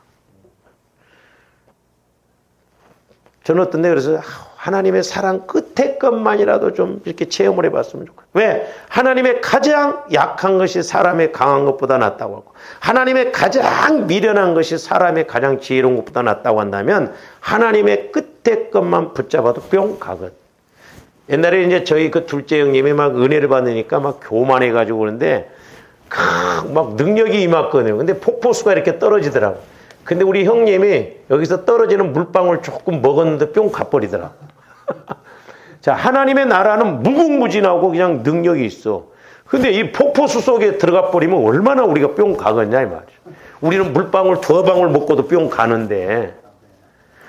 저는 어떤 데 그래서 하나님의 사랑 끝에 것만이라도 좀 이렇게 체험을 해봤으면 좋겠어요. 왜? 하나님의 가장 약한 것이 사람의 강한 것보다 낫다고 하고 하나님의 가장 미련한 것이 사람의 가장 지혜로운 것보다 낫다고 한다면 하나님의 끝에 것만 붙잡아도 뿅 가거든. 옛날에 이제 저희 그 둘째 형님이 막 은혜를 받으니까 막 교만해가지고 그러는데 막 능력이 임했거든요. 근데 폭포수가 이렇게 떨어지더라고. 근데 우리 형님이 여기서 떨어지는 물방울 조금 먹었는데 뿅 가버리더라고. 자, 하나님의 나라는 무궁무진하고 그냥 능력이 있어. 근데 이 폭포수 속에 들어가 버리면 얼마나 우리가 뿅 가겠냐 이 말이야. 우리는 물방울 2방울 먹고도 뿅 가는데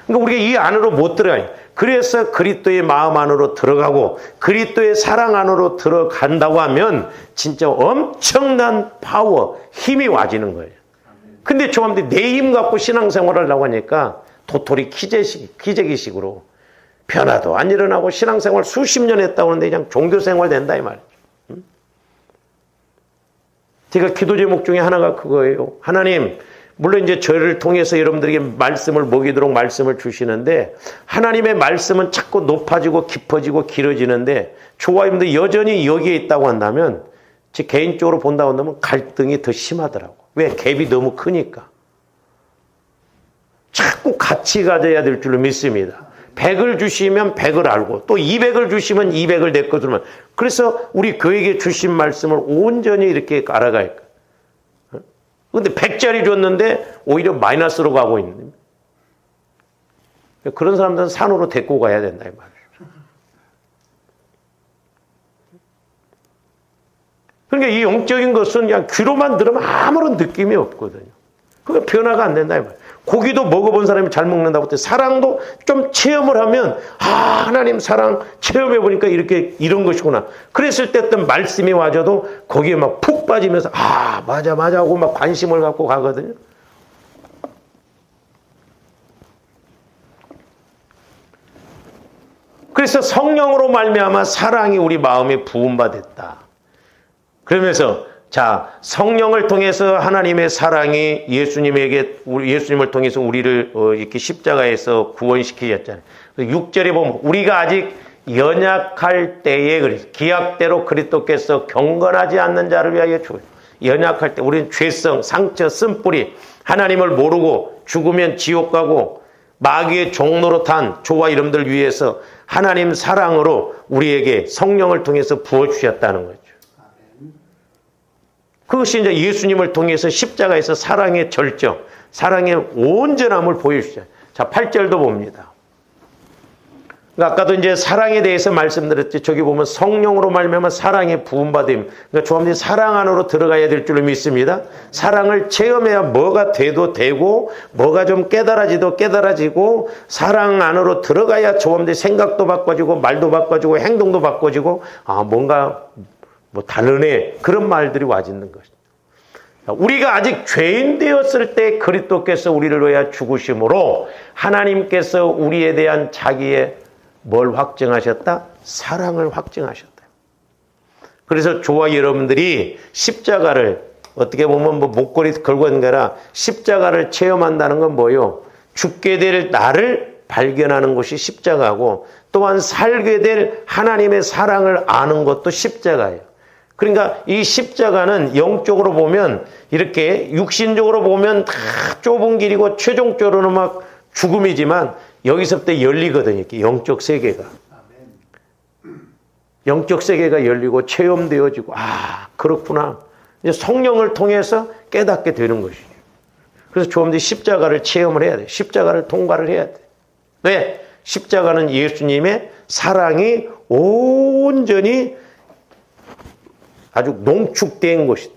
그러니까 우리가 이 안으로 못 들어가요. 그래서 그리스도의 마음 안으로 들어가고 그리스도의 사랑 안으로 들어간다고 하면 진짜 엄청난 파워, 힘이 와지는 거예요. 근데 조금만 내 힘 갖고 신앙생활을 하려고 하니까 도토리 기재기식으로 변화도 안 일어나고 신앙생활 수십 년 했다고 하는데 그냥 종교생활 된다 이 말이에요. 제가 기도 제목 중에 하나가 그거예요. 하나님, 물론 이제 저를 통해서 여러분들에게 말씀을 먹이도록 말씀을 주시는데 하나님의 말씀은 자꾸 높아지고 깊어지고 길어지는데 저와 여러분들 여전히 여기에 있다고 한다면 제 개인적으로 본다고 한다면 갈등이 더 심하더라고. 왜? 갭이 너무 크니까. 자꾸 같이 가져야 될 줄로 믿습니다. 100을 주시면 100을 알고 또 200을 주시면 200을 내 것으로만. 그래서 우리 그에게 주신 말씀을 온전히 이렇게 알아갈 거예요. 근데 100짜리 줬는데 오히려 마이너스로 가고 있는. 그런 사람들은 산으로 데리고 가야 된다 이 말이에요. 그러니까 이 영적인 것은 그냥 귀로만 들으면 아무런 느낌이 없거든요. 그러니까 변화가 안 된다 이 말이에요. 고기도 먹어본 사람이 잘 먹는다고 할 때 사랑도 좀 체험을 하면 하나님 사랑 체험해 보니까 이런 것이구나. 그랬을 때 어떤 말씀이 와줘도 거기에 막 푹 빠지면서 맞아 하고 막 관심을 갖고 가거든요. 그래서 성령으로 말미암아 사랑이 우리 마음에 부음받았다. 그러면서 자, 성령을 통해서 하나님의 사랑이 예수님을 통해서 우리를 이렇게 십자가에서 구원시키셨잖아요. 6절에 보면 우리가 아직 연약할 때에 그래서 기약대로 그리스도께서 경건하지 않는 자를 위하여 죽으셨다. 연약할 때 우리는 죄성, 상처, 쓴뿌리 하나님을 모르고 죽으면 지옥 가고 마귀의 종로로 탄 저와 여러분들 위해서 하나님 사랑으로 우리에게 성령을 통해서 부어주셨다는 거죠. 그것이 이제 예수님을 통해서 십자가에서 사랑의 절정, 사랑의 온전함을 보여주죠. 자, 8절도 봅니다. 아까도 이제 사랑에 대해서 말씀드렸지. 저기 보면 성령으로 말미암아 사랑의 부음받음. 그러니까 조합님 사랑 안으로 들어가야 될 줄로 믿습니다. 사랑을 체험해야 뭐가 돼도 되고 뭐가 좀 깨달아지도 깨달아지고 사랑 안으로 들어가야 조합님 생각도 바꿔지고 말도 바꿔지고 행동도 바꿔지고 뭔가 다르네. 그런 말들이 와지는 것입니다. 우리가 아직 죄인 되었을 때 그리스도께서 우리를 위하여 죽으심으로 하나님께서 우리에 대한 자기의 뭘 확증하셨다? 사랑을 확증하셨다. 그래서 저와 여러분들이 십자가를 어떻게 보면 목걸이 걸고 있는 게 아니라 십자가를 체험한다는 건 뭐예요? 죽게 될 나를 발견하는 것이 십자가고 또한 살게 될 하나님의 사랑을 아는 것도 십자가예요. 그러니까 이 십자가는 영적으로 보면 이렇게 육신적으로 보면 다 좁은 길이고 최종적으로는 막 죽음이지만 여기서부터 열리거든요. 이렇게 영적 세계가. 영적 세계가 열리고 체험되어지고 그렇구나. 이제 성령을 통해서 깨닫게 되는 것이죠. 그래서 조금더 십자가를 체험을 해야 돼. 십자가를 통과를 해야 돼. 왜? 십자가는 예수님의 사랑이 온전히 아주 농축된 것이다.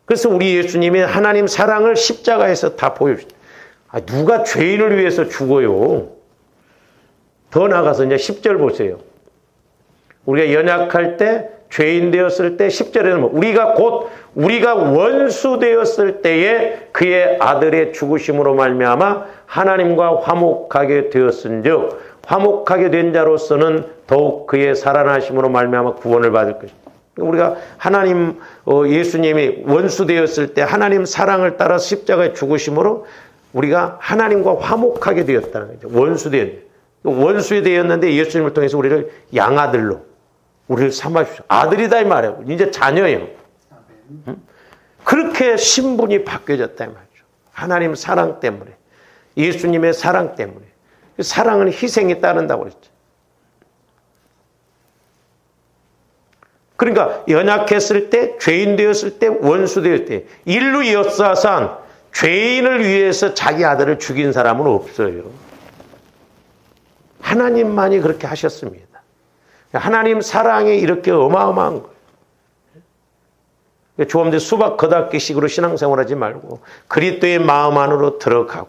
그래서 우리 예수님이 하나님 사랑을 십자가에서 다 보여주셨다. 누가 죄인을 위해서 죽어요? 더 나아가서 이제 10절 보세요. 우리가 연약할 때, 죄인 되었을 때 10절에는 우리가 원수 되었을 때에 그의 아들의 죽으심으로 말미암아 하나님과 화목하게 되었은즉 화목하게 된 자로서는 더욱 그의 살아나심으로 말미암아 구원을 받을 것이다. 우리가 하나님 예수님이 원수 되었을 때 하나님 사랑을 따라 십자가에 죽으심으로 우리가 하나님과 화목하게 되었다는 거죠. 원수에 되었는데 예수님을 통해서 우리를 양아들로 우리를 삼아주셔. 아들이다 이 말이에요. 이제 자녀예요. 그렇게 신분이 바뀌어졌다 이 말이죠. 하나님 사랑 때문에, 예수님의 사랑 때문에. 사랑은 희생이 따른다고 그랬죠. 그러니까 연약했을 때, 죄인 되었을 때, 원수 되었을 때 인류 역사상 죄인을 위해서 자기 아들을 죽인 사람은 없어요. 하나님만이 그렇게 하셨습니다. 하나님 사랑이 이렇게 어마어마한 거예요. 조금더 수박 겉핥기식으로 신앙생활하지 말고 그리스도의 마음 안으로 들어가고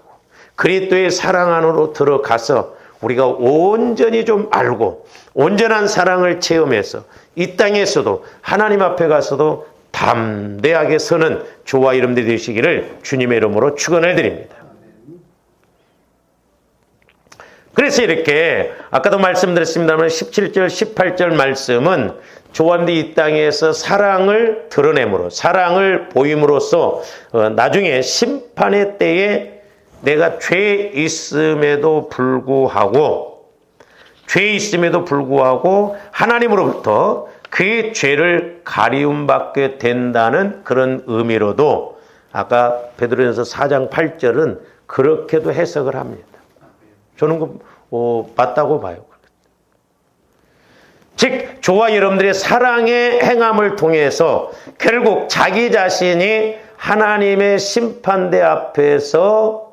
그리스도의 사랑 안으로 들어가서 우리가 온전히 좀 알고 온전한 사랑을 체험해서 이 땅에서도 하나님 앞에 가서도 담대하게 서는 저와 여러분들이 되시기를 주님의 이름으로 축원을 드립니다. 그래서 이렇게 아까도 말씀드렸습니다만 17절 18절 말씀은 저와 여러분들이 이 땅에서 사랑을 드러내므로 사랑을 보임으로써 나중에 심판의 때에 내가 죄 있음에도 불구하고 하나님으로부터 그의 죄를 가리움받게 된다는 그런 의미로도 아까 베드로전서 4장 8절은 그렇게도 해석을 합니다. 저는 맞다고 봐요. 즉 저와 여러분들의 사랑의 행함을 통해서 결국 자기 자신이 하나님의 심판대 앞에서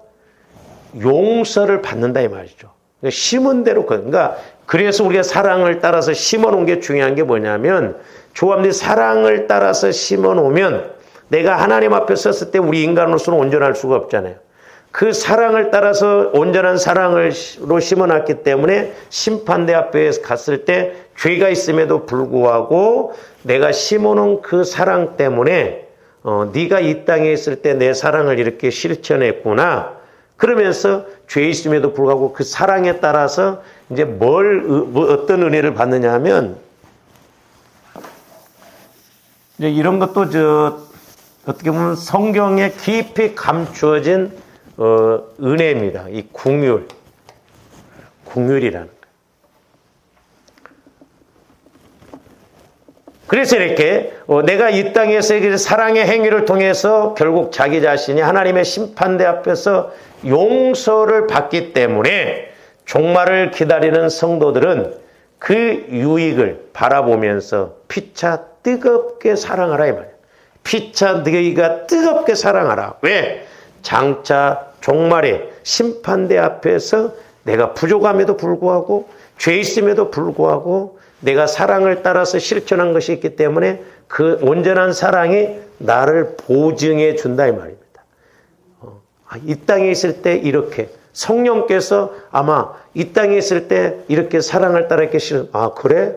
용서를 받는다 이 말이죠. 그러니까 심은 대로 그러니까 그래서 우리가 사랑을 따라서 심어놓은 게 중요한 게 뭐냐면 조합들이 사랑을 따라서 심어놓으면 내가 하나님 앞에 섰을 때 우리 인간으로서는 온전할 수가 없잖아요. 그 사랑을 따라서 온전한 사랑으로 심어놨기 때문에 심판대 앞에 갔을 때 죄가 있음에도 불구하고 내가 심어놓은 그 사랑 때문에 네가 이 땅에 있을 때 내 사랑을 이렇게 실천했구나. 그러면서 죄 있음에도 불구하고 그 사랑에 따라서 이제 어떤 은혜를 받느냐 하면 이제 이런 것도 어떻게 보면 성경에 깊이 감추어진 은혜입니다. 이 궁율이라는 거. 그래서 이렇게 내가 이 땅에서 사랑의 행위를 통해서 결국 자기 자신이 하나님의 심판대 앞에서 용서를 받기 때문에 종말을 기다리는 성도들은 그 유익을 바라보면서 피차 뜨겁게 사랑하라 이 말이에요. 피차 너희가 뜨겁게 사랑하라. 왜? 장차 종말의 심판대 앞에서 내가 부족함에도 불구하고 죄 있음에도 불구하고 내가 사랑을 따라서 실천한 것이 있기 때문에 그 온전한 사랑이 나를 보증해 준다 이 말입니다. 이 땅에 있을 때 이렇게 성령께서 아마 이 땅에 있을 때 이렇게 사랑을 따라 이렇게 그래?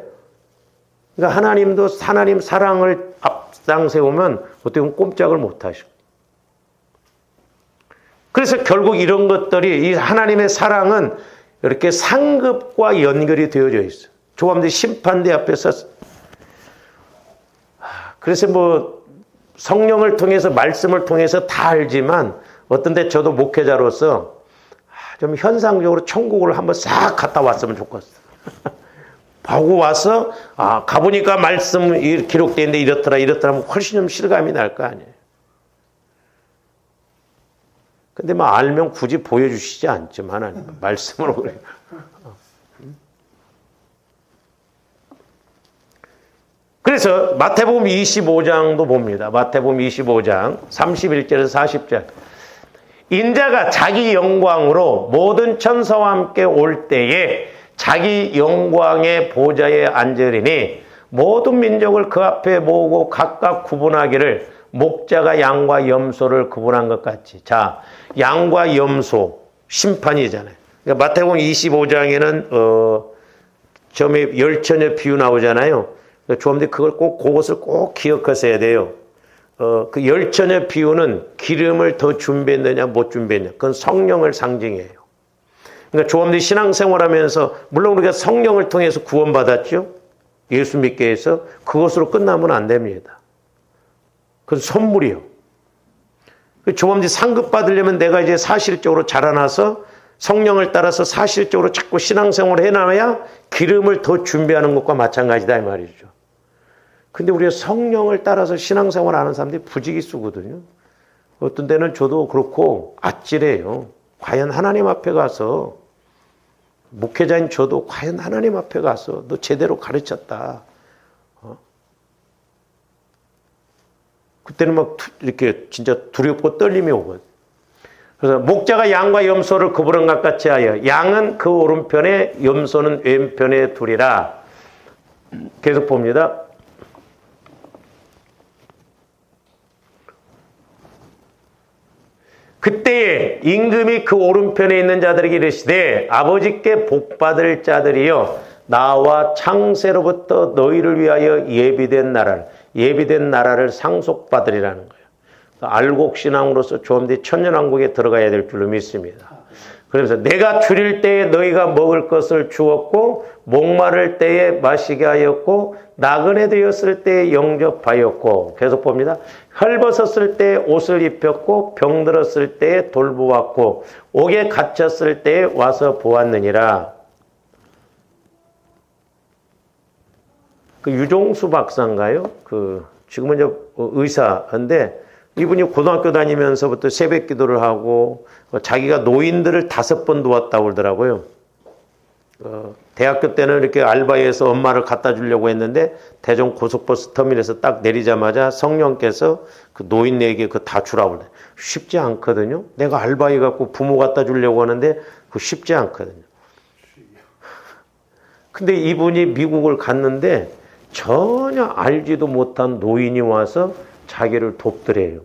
그러니까 하나님도 하나님 사랑을 앞장 세우면 어떻게 보면 꼼짝을 못 하시고 그래서 결국 이런 것들이 이 하나님의 사랑은 이렇게 상급과 연결이 되어져 있어요. 조감들 심판대 앞에서 그래서 성령을 통해서 말씀을 통해서 다 알지만 어떤 때 저도 목회자로서 좀 현상적으로 천국을 한번 싹 갔다 왔으면 좋겠어요. 보고 와서 가보니까 말씀이 기록되어 있는데 이렇더라 하면 훨씬 좀 실감이 날 거 아니에요. 근데 알면 굳이 보여주시지 않지만 하나님 말씀으로 그래요. 그래서 마태복음 25장도 봅니다. 마태복음 25장 31절에서 40절. 인자가 자기 영광으로 모든 천사와 함께 올 때에 자기 영광의 보좌에 앉으리니 모든 민족을 그 앞에 모으고 각각 구분하기를 목자가 양과 염소를 구분한 것 같이. 자, 양과 염소 심판이잖아요. 그러니까 마태복음 25장에는 처음에 열처녀 비유 나오잖아요. 조합들 그것을 꼭 기억하셔야 돼요. 그 열처녀 비유는 기름을 더 준비했느냐 못 준비했느냐 그건 성령을 상징해요. 그러니까 조합들이 신앙생활하면서 물론 우리가 성령을 통해서 구원받았죠. 예수 믿게 해서 그것으로 끝나면 안 됩니다. 그건 선물이요. 조합들이 상급 받으려면 내가 이제 사실적으로 자라나서 성령을 따라서 사실적으로 자꾸 신앙생활을 해놔야 기름을 더 준비하는 것과 마찬가지다 이 말이죠. 근데 우리가 성령을 따라서 신앙생활 하는 사람들이 부지기수거든요. 어떤 때는 저도 그렇고 아찔해요. 과연 하나님 앞에 가서 목회자인 저도 과연 하나님 앞에 가서 너 제대로 가르쳤다. 그때는 이렇게 진짜 두렵고 떨림이 오거든요. 그래서 목자가 양과 염소를 구분한 것 같이 하여 양은 그 오른편에 염소는 왼편에 두리라. 계속 봅니다. 그때에 임금이 그 오른편에 있는 자들에게 이르시되 아버지께 복받을 자들이여 나와 창세로부터 너희를 위하여 예비된 나라를 상속받으리라는 거예요. 알곡신앙으로서 좀 뒤 천년왕국에 들어가야 될 줄로 믿습니다. 그래서 내가 줄일 때에 너희가 먹을 것을 주었고 목마를 때에 마시게 하였고 나그네 되었을 때에 영접하였고 계속 봅니다. 헐벗었을 때에 옷을 입혔고 병들었을 때에 돌보았고 옥에 갇혔을 때에 와서 보았느니라. 그 유종수 박사인가요? 지금은 이제 의사인데 이분이 고등학교 다니면서부터 새벽 기도를 하고 자기가 노인들을 5번 도왔다고 그러더라고요. 대학교 때는 이렇게 알바해서 엄마를 갖다 주려고 했는데 대전 고속버스 터미널에서 딱 내리자마자 성령께서 그 노인에게 다 주라고 그래. 쉽지 않거든요. 내가 알바해갖고 부모 갖다 주려고 하는데 그거 쉽지 않거든요. 근데 이분이 미국을 갔는데 전혀 알지도 못한 노인이 와서 자기를 돕더래요.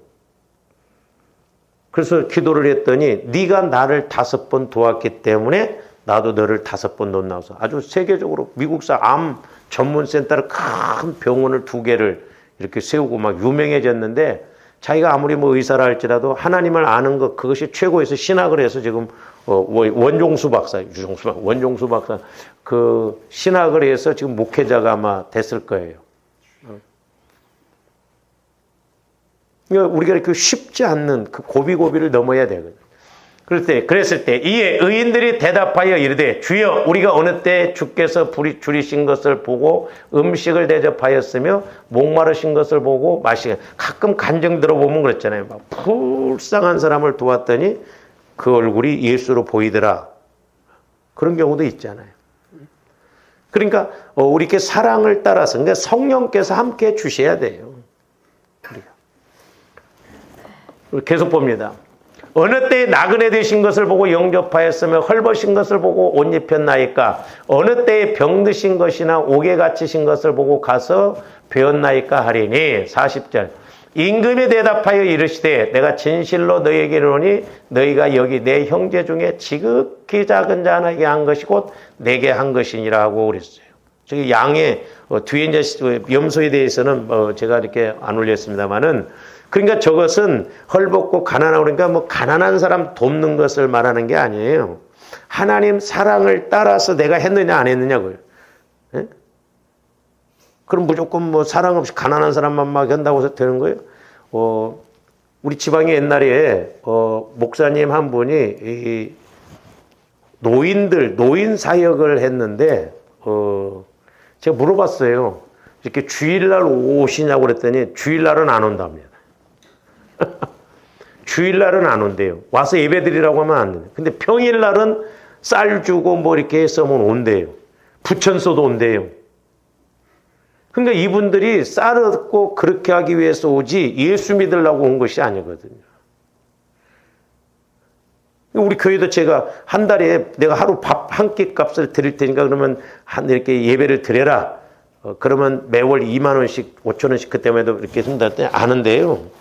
그래서 기도를 했더니 네가 나를 5번 도왔기 때문에 나도 너를 5번 돕나서 아주 세계적으로 미국사 암 전문센터를 큰 병원을 2개를 이렇게 세우고 막 유명해졌는데 자기가 아무리 뭐 의사라 할지라도 하나님을 아는 것 그것이 최고에서 신학을 해서 지금 원종수 박사 그 신학을 해서 지금 목회자가 아마 됐을 거예요. 그러니까 우리가 이렇게 쉽지 않는 그 고비고비를 넘어야 되거든요. 그랬을 때 이에 의인들이 대답하여 이르되 주여 우리가 어느 때 주께서 줄이신 것을 보고 음식을 대접하였으며 목마르신 것을 보고 마시게 가끔 간증 들어보면 그랬잖아요. 막 불쌍한 사람을 도왔더니 그 얼굴이 예수로 보이더라. 그런 경우도 있잖아요. 그러니까 우리 이렇게 사랑을 따라서 그러니까 성령께서 함께 주셔야 돼요. 계속 봅니다. 어느 때에 나그네 되신 것을 보고 영접하였으며 헐벗은 것을 보고 옷 입혔나이까 어느 때에 병드신 것이나 옥에 갇히신 것을 보고 가서 배웠나이까 하리니 40절 임금이 대답하여 이르시되 내가 진실로 너희에게 이르노니 너희가 여기 내 형제 중에 지극히 작은 자 하나에게 한 것이 곧 내게 한 것이니라 하고 그랬어요. 저기 양의 뒤에 이제 염소에 대해서는 제가 이렇게 안 올렸습니다만은 그러니까 저것은 헐벗고 가난하고 그러니까 뭐 가난한 사람 돕는 것을 말하는 게 아니에요. 하나님 사랑을 따라서 내가 했느냐 안 했느냐고요. 예? 그럼 무조건 뭐 사랑 없이 가난한 사람만 막 한다고 해서 되는 거예요? 우리 지방에 옛날에 목사님 한 분이 이 노인 사역을 했는데 제가 물어봤어요. 이렇게 주일날 오시냐고 그랬더니 주일날은 안 온답니다. 주일날은 안 온대요. 와서 예배드리라고 하면 안 돼요. 근데 평일날은 쌀 주고 뭐 이렇게 해서 온대요. 부천서도 온대요. 그러니까 이분들이 쌀 얻고 그렇게 하기 위해서 오지 예수 믿으려고 온 것이 아니거든요. 우리 교회도 제가 한 달에 내가 하루 밥 한 끼 값을 드릴 테니까 그러면 이렇게 예배를 드려라. 그러면 매월 2만 원씩 5천 원씩 그때만 해도 이렇게 준다 했더니 아는데요.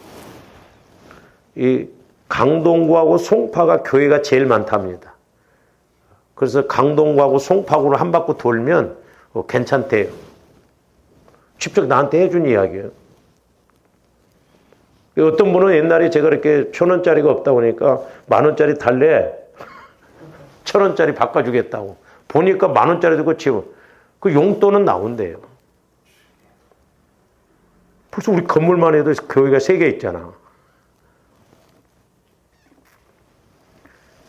이 강동구하고 송파가 교회가 제일 많답니다. 그래서 강동구하고 송파구로 한 바퀴 돌면 괜찮대요. 직접 나한테 해준 이야기예요. 어떤 분은 옛날에 제가 이렇게 1,000원짜리가 없다 보니까 10,000원짜리 달래 1,000원짜리 바꿔주겠다고 보니까 10,000원짜리 들고 치워 그 용돈은 나온대요. 벌써 우리 건물만 해도 교회가 3개 있잖아.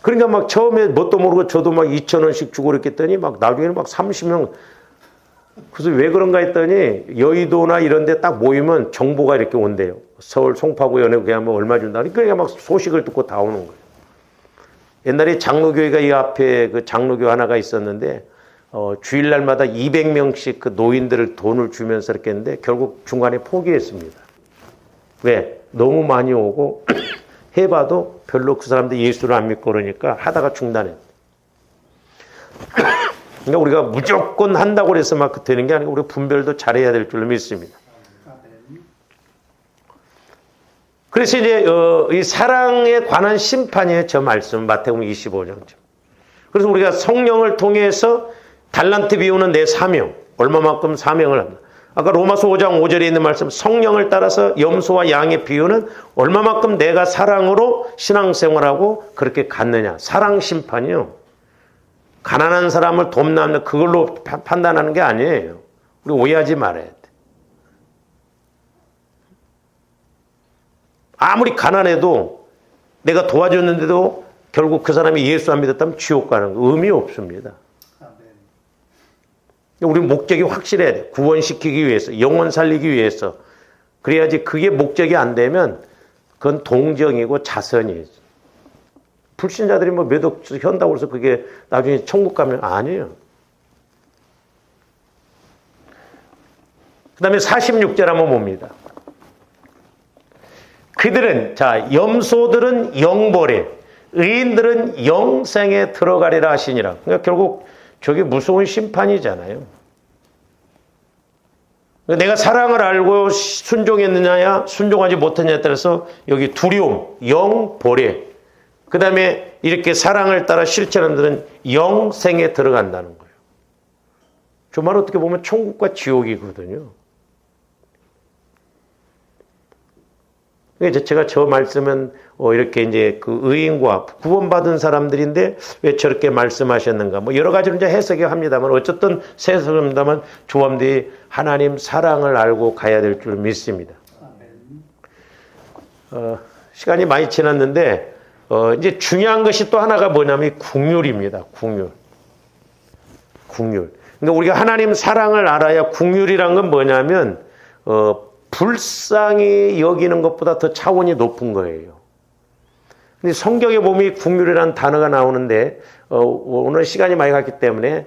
그러니까 막 처음에 뭣도 모르고 저도 막 2,000원씩 주고 그랬더니 막 나중에는 막 30명. 그래서 왜 그런가 했더니 여의도나 이런 데 딱 모이면 정보가 이렇게 온대요. 서울 송파구 연예구에 하면 얼마 준다. 그러니까 막 소식을 듣고 다 오는 거예요. 옛날에 장로교회가 이 앞에 그 장로교 하나가 있었는데 주일날마다 200명씩 그 노인들을 돈을 주면서 이렇게 했는데 결국 중간에 포기했습니다. 왜? 너무 많이 오고 해봐도 별로 그 사람들 예수를 안 믿고 그러니까 하다가 중단했어요. 그러니까 우리가 무조건 한다고 해서 막 되는 게 아니고 우리 분별도 잘해야 될 줄로 믿습니다. 그래서 이제 이 사랑에 관한 심판이에요. 저 말씀 마태복음 25장. 그래서 우리가 성령을 통해서 달란트 비우는 내 사명, 얼마만큼 사명을 합니다. 아까 로마서 5장 5절에 있는 말씀, 성령을 따라서 염소와 양의 비유는 얼마만큼 내가 사랑으로 신앙생활하고 그렇게 갔느냐. 사랑 심판이요. 가난한 사람을 돕는 그걸로 판단하는 게 아니에요. 우리 오해하지 말아야 돼. 아무리 가난해도 내가 도와줬는데도 결국 그 사람이 예수 안 믿었다면 지옥 가는 거 의미 없습니다. 우리 목적이 확실해야 돼. 구원시키기 위해서, 영혼 살리기 위해서. 그래야지 그게 목적이 안 되면 그건 동정이고 자선이에요. 불신자들이 뭐 몇 억 현다고 해서 그게 나중에 천국 가면 아니에요. 그 다음에 46절 한번 봅니다. 그들은, 자, 염소들은 영벌에, 의인들은 영생에 들어가리라 하시니라. 그러니까 결국 저게 무서운 심판이잖아요. 내가 사랑을 알고 순종했느냐야 순종하지 못했느냐에 따라서 여기 두려움, 영벌에, 그 다음에 이렇게 사랑을 따라 실천하는 들은 영생에 들어간다는 거예요. 정말 어떻게 보면 천국과 지옥이거든요. 제가 저 말씀은 이렇게 이제 그 의인과 구원받은 사람들인데 왜 저렇게 말씀하셨는가 뭐 여러 가지로 이제 해석이 합니다만 어쨌든 해석합니다만 조함들이 하나님 사랑을 알고 가야 될 줄 믿습니다. 시간이 많이 지났는데 이제 중요한 것이 또 하나가 뭐냐면 국률입니다. 국률. 그러니까 우리가 하나님 사랑을 알아야 국률이란 건 뭐냐면 불쌍히 여기는 것보다 더 차원이 높은 거예요. 근데 성경에 보면 국률이라는 단어가 나오는데 오늘 시간이 많이 갔기 때문에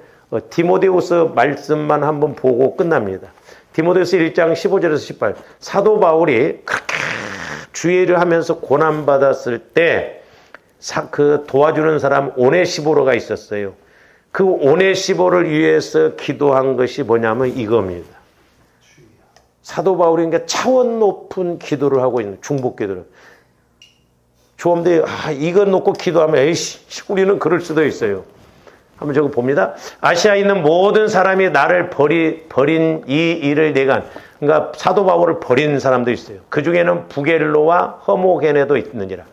디모데후서 말씀만 한번 보고 끝납니다. 디모데후서 1장 15절에서 18. 사도 바울이 그렇게 주의를 하면서 고난받았을 때 그 도와주는 사람 오네시보로가 있었어요. 그 오네시보를 위해서 기도한 것이 뭐냐면 이겁니다. 사도 바울이 그러니까 차원 높은 기도를 하고 있는 중복 기도를. 조엄대 이거 놓고 기도하면 에이씨 우리는 그럴 수도 있어요. 한번 저거 봅니다. 아시아에 있는 모든 사람이 나를 버린 이 일을 내가 그러니까 사도 바울을 버린 사람도 있어요. 그 중에는 부겔로와 허모게네도 있느니라.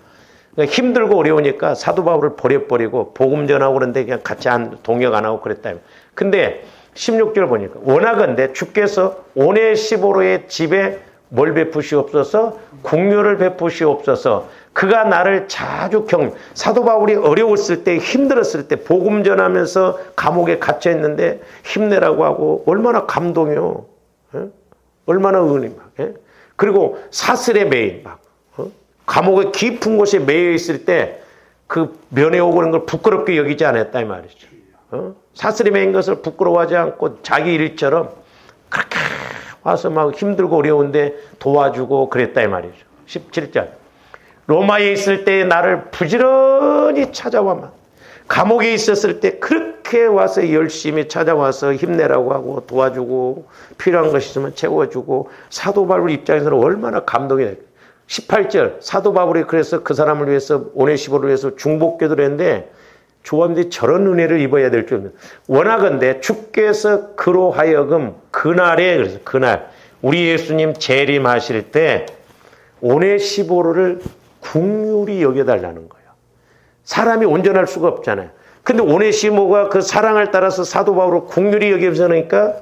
그러니까 힘들고 어려우니까 사도 바울을 버려버리고 복음 전하고 그런데 그냥 같이 동역 안 하고 그랬다. 근데 16절 보니까 원하건대 주께서 오네시보로의 집에 뭘 베푸시옵소서? 국류를 베푸시옵소서. 그가 나를 자주 사도 바울이 어려웠을 때 힘들었을 때 복음 전하면서 감옥에 갇혀 있는데 힘내라고 하고 얼마나 감동이요. 에? 얼마나 은혜 막. 에? 그리고 사슬에 매인 막 감옥의 깊은 곳에 매여 있을 때 그 면회 오고 그런 걸 부끄럽게 여기지 않았다 이 말이죠. 사슬에 매인 것을 부끄러워하지 않고 자기 일처럼 그렇게 와서 막 힘들고 어려운데 도와주고 그랬다 이 말이죠. 17절. 로마에 있을 때 나를 부지런히 찾아와만 감옥에 있었을 때 그렇게 와서 열심히 찾아와서 힘내라고 하고 도와주고 필요한 것이 있으면 채워주고 사도 바울 입장에서는 얼마나 감동이 될까요? 18절 사도 바울이 그래서 그 사람을 위해서 오네시보를 위해서 중복기도를 했는데 조언들이 저런 은혜를 입어야 될 줄 원하건대 주께서 그로 하여금 그날에 그래서 그날 우리 예수님 재림하실 때 오네시보를 국률이 여겨달라는 거예요. 사람이 온전할 수가 없잖아요. 근데 오네시모가 그 사랑을 따라서 사도 바울을 국률이 여기면서니까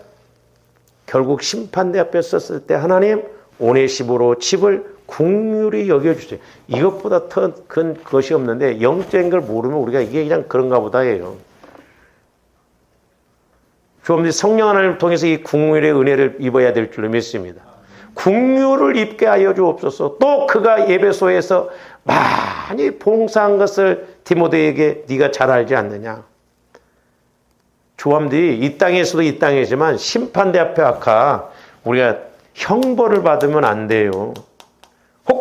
결국 심판대 앞에 섰을 때 하나님 오네시모로 집을 국률이 여겨주세요. 이것보다 더 큰 것이 없는데 영적인 걸 모르면 우리가 이게 그냥 그런가 보다 해요. 좀 성령 하나님을 통해서 이 국률의 은혜를 입어야 될 줄로 믿습니다. 국률을 입게 하여 주옵소서. 또 그가 에베소에서 많이 봉사한 것을 디모데에게 네가 잘 알지 않느냐. 조함들이 이 땅에서도 이 땅이지만 심판대 앞에 아까 우리가 형벌을 받으면 안 돼요.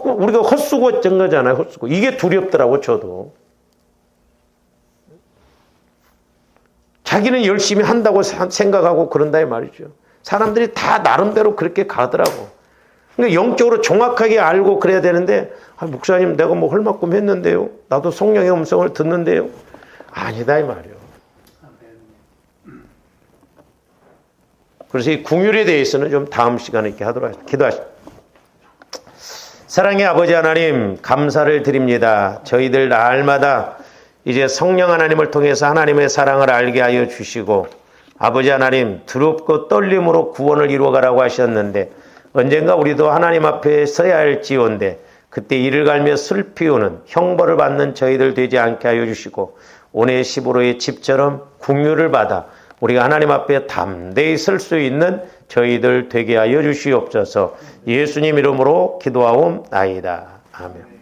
우리가 헛수고 했던 거잖아요. 헛수고. 이게 두렵더라고 저도. 자기는 열심히 한다고 생각하고 그런다 이 말이죠. 사람들이 다 나름대로 그렇게 가더라고. 그러니까 영적으로 정확하게 알고 그래야 되는데, 목사님 내가 뭐 헐만큼 했는데요. 나도 성령의 음성을 듣는데요. 아니다 이 말이에요. 그래서 이 궁율에 대해서는 좀 다음 시간에 이렇게 하도록 하십시오. 기도하십시오. 사랑의 아버지 하나님, 감사를 드립니다. 저희들 날마다 이제 성령 하나님을 통해서 하나님의 사랑을 알게 하여 주시고, 아버지 하나님, 두렵고 떨림으로 구원을 이루어가라고 하셨는데, 언젠가 우리도 하나님 앞에 서야 할지언데, 그때 이를 갈며 슬피우는 형벌을 받는 저희들 되지 않게 하여 주시고, 오네시보로의 집처럼 궁유를 받아 우리가 하나님 앞에 담대히 설 수 있는 저희들 되게 하여 주시옵소서. 예수님 이름으로 기도하옵나이다. 아멘.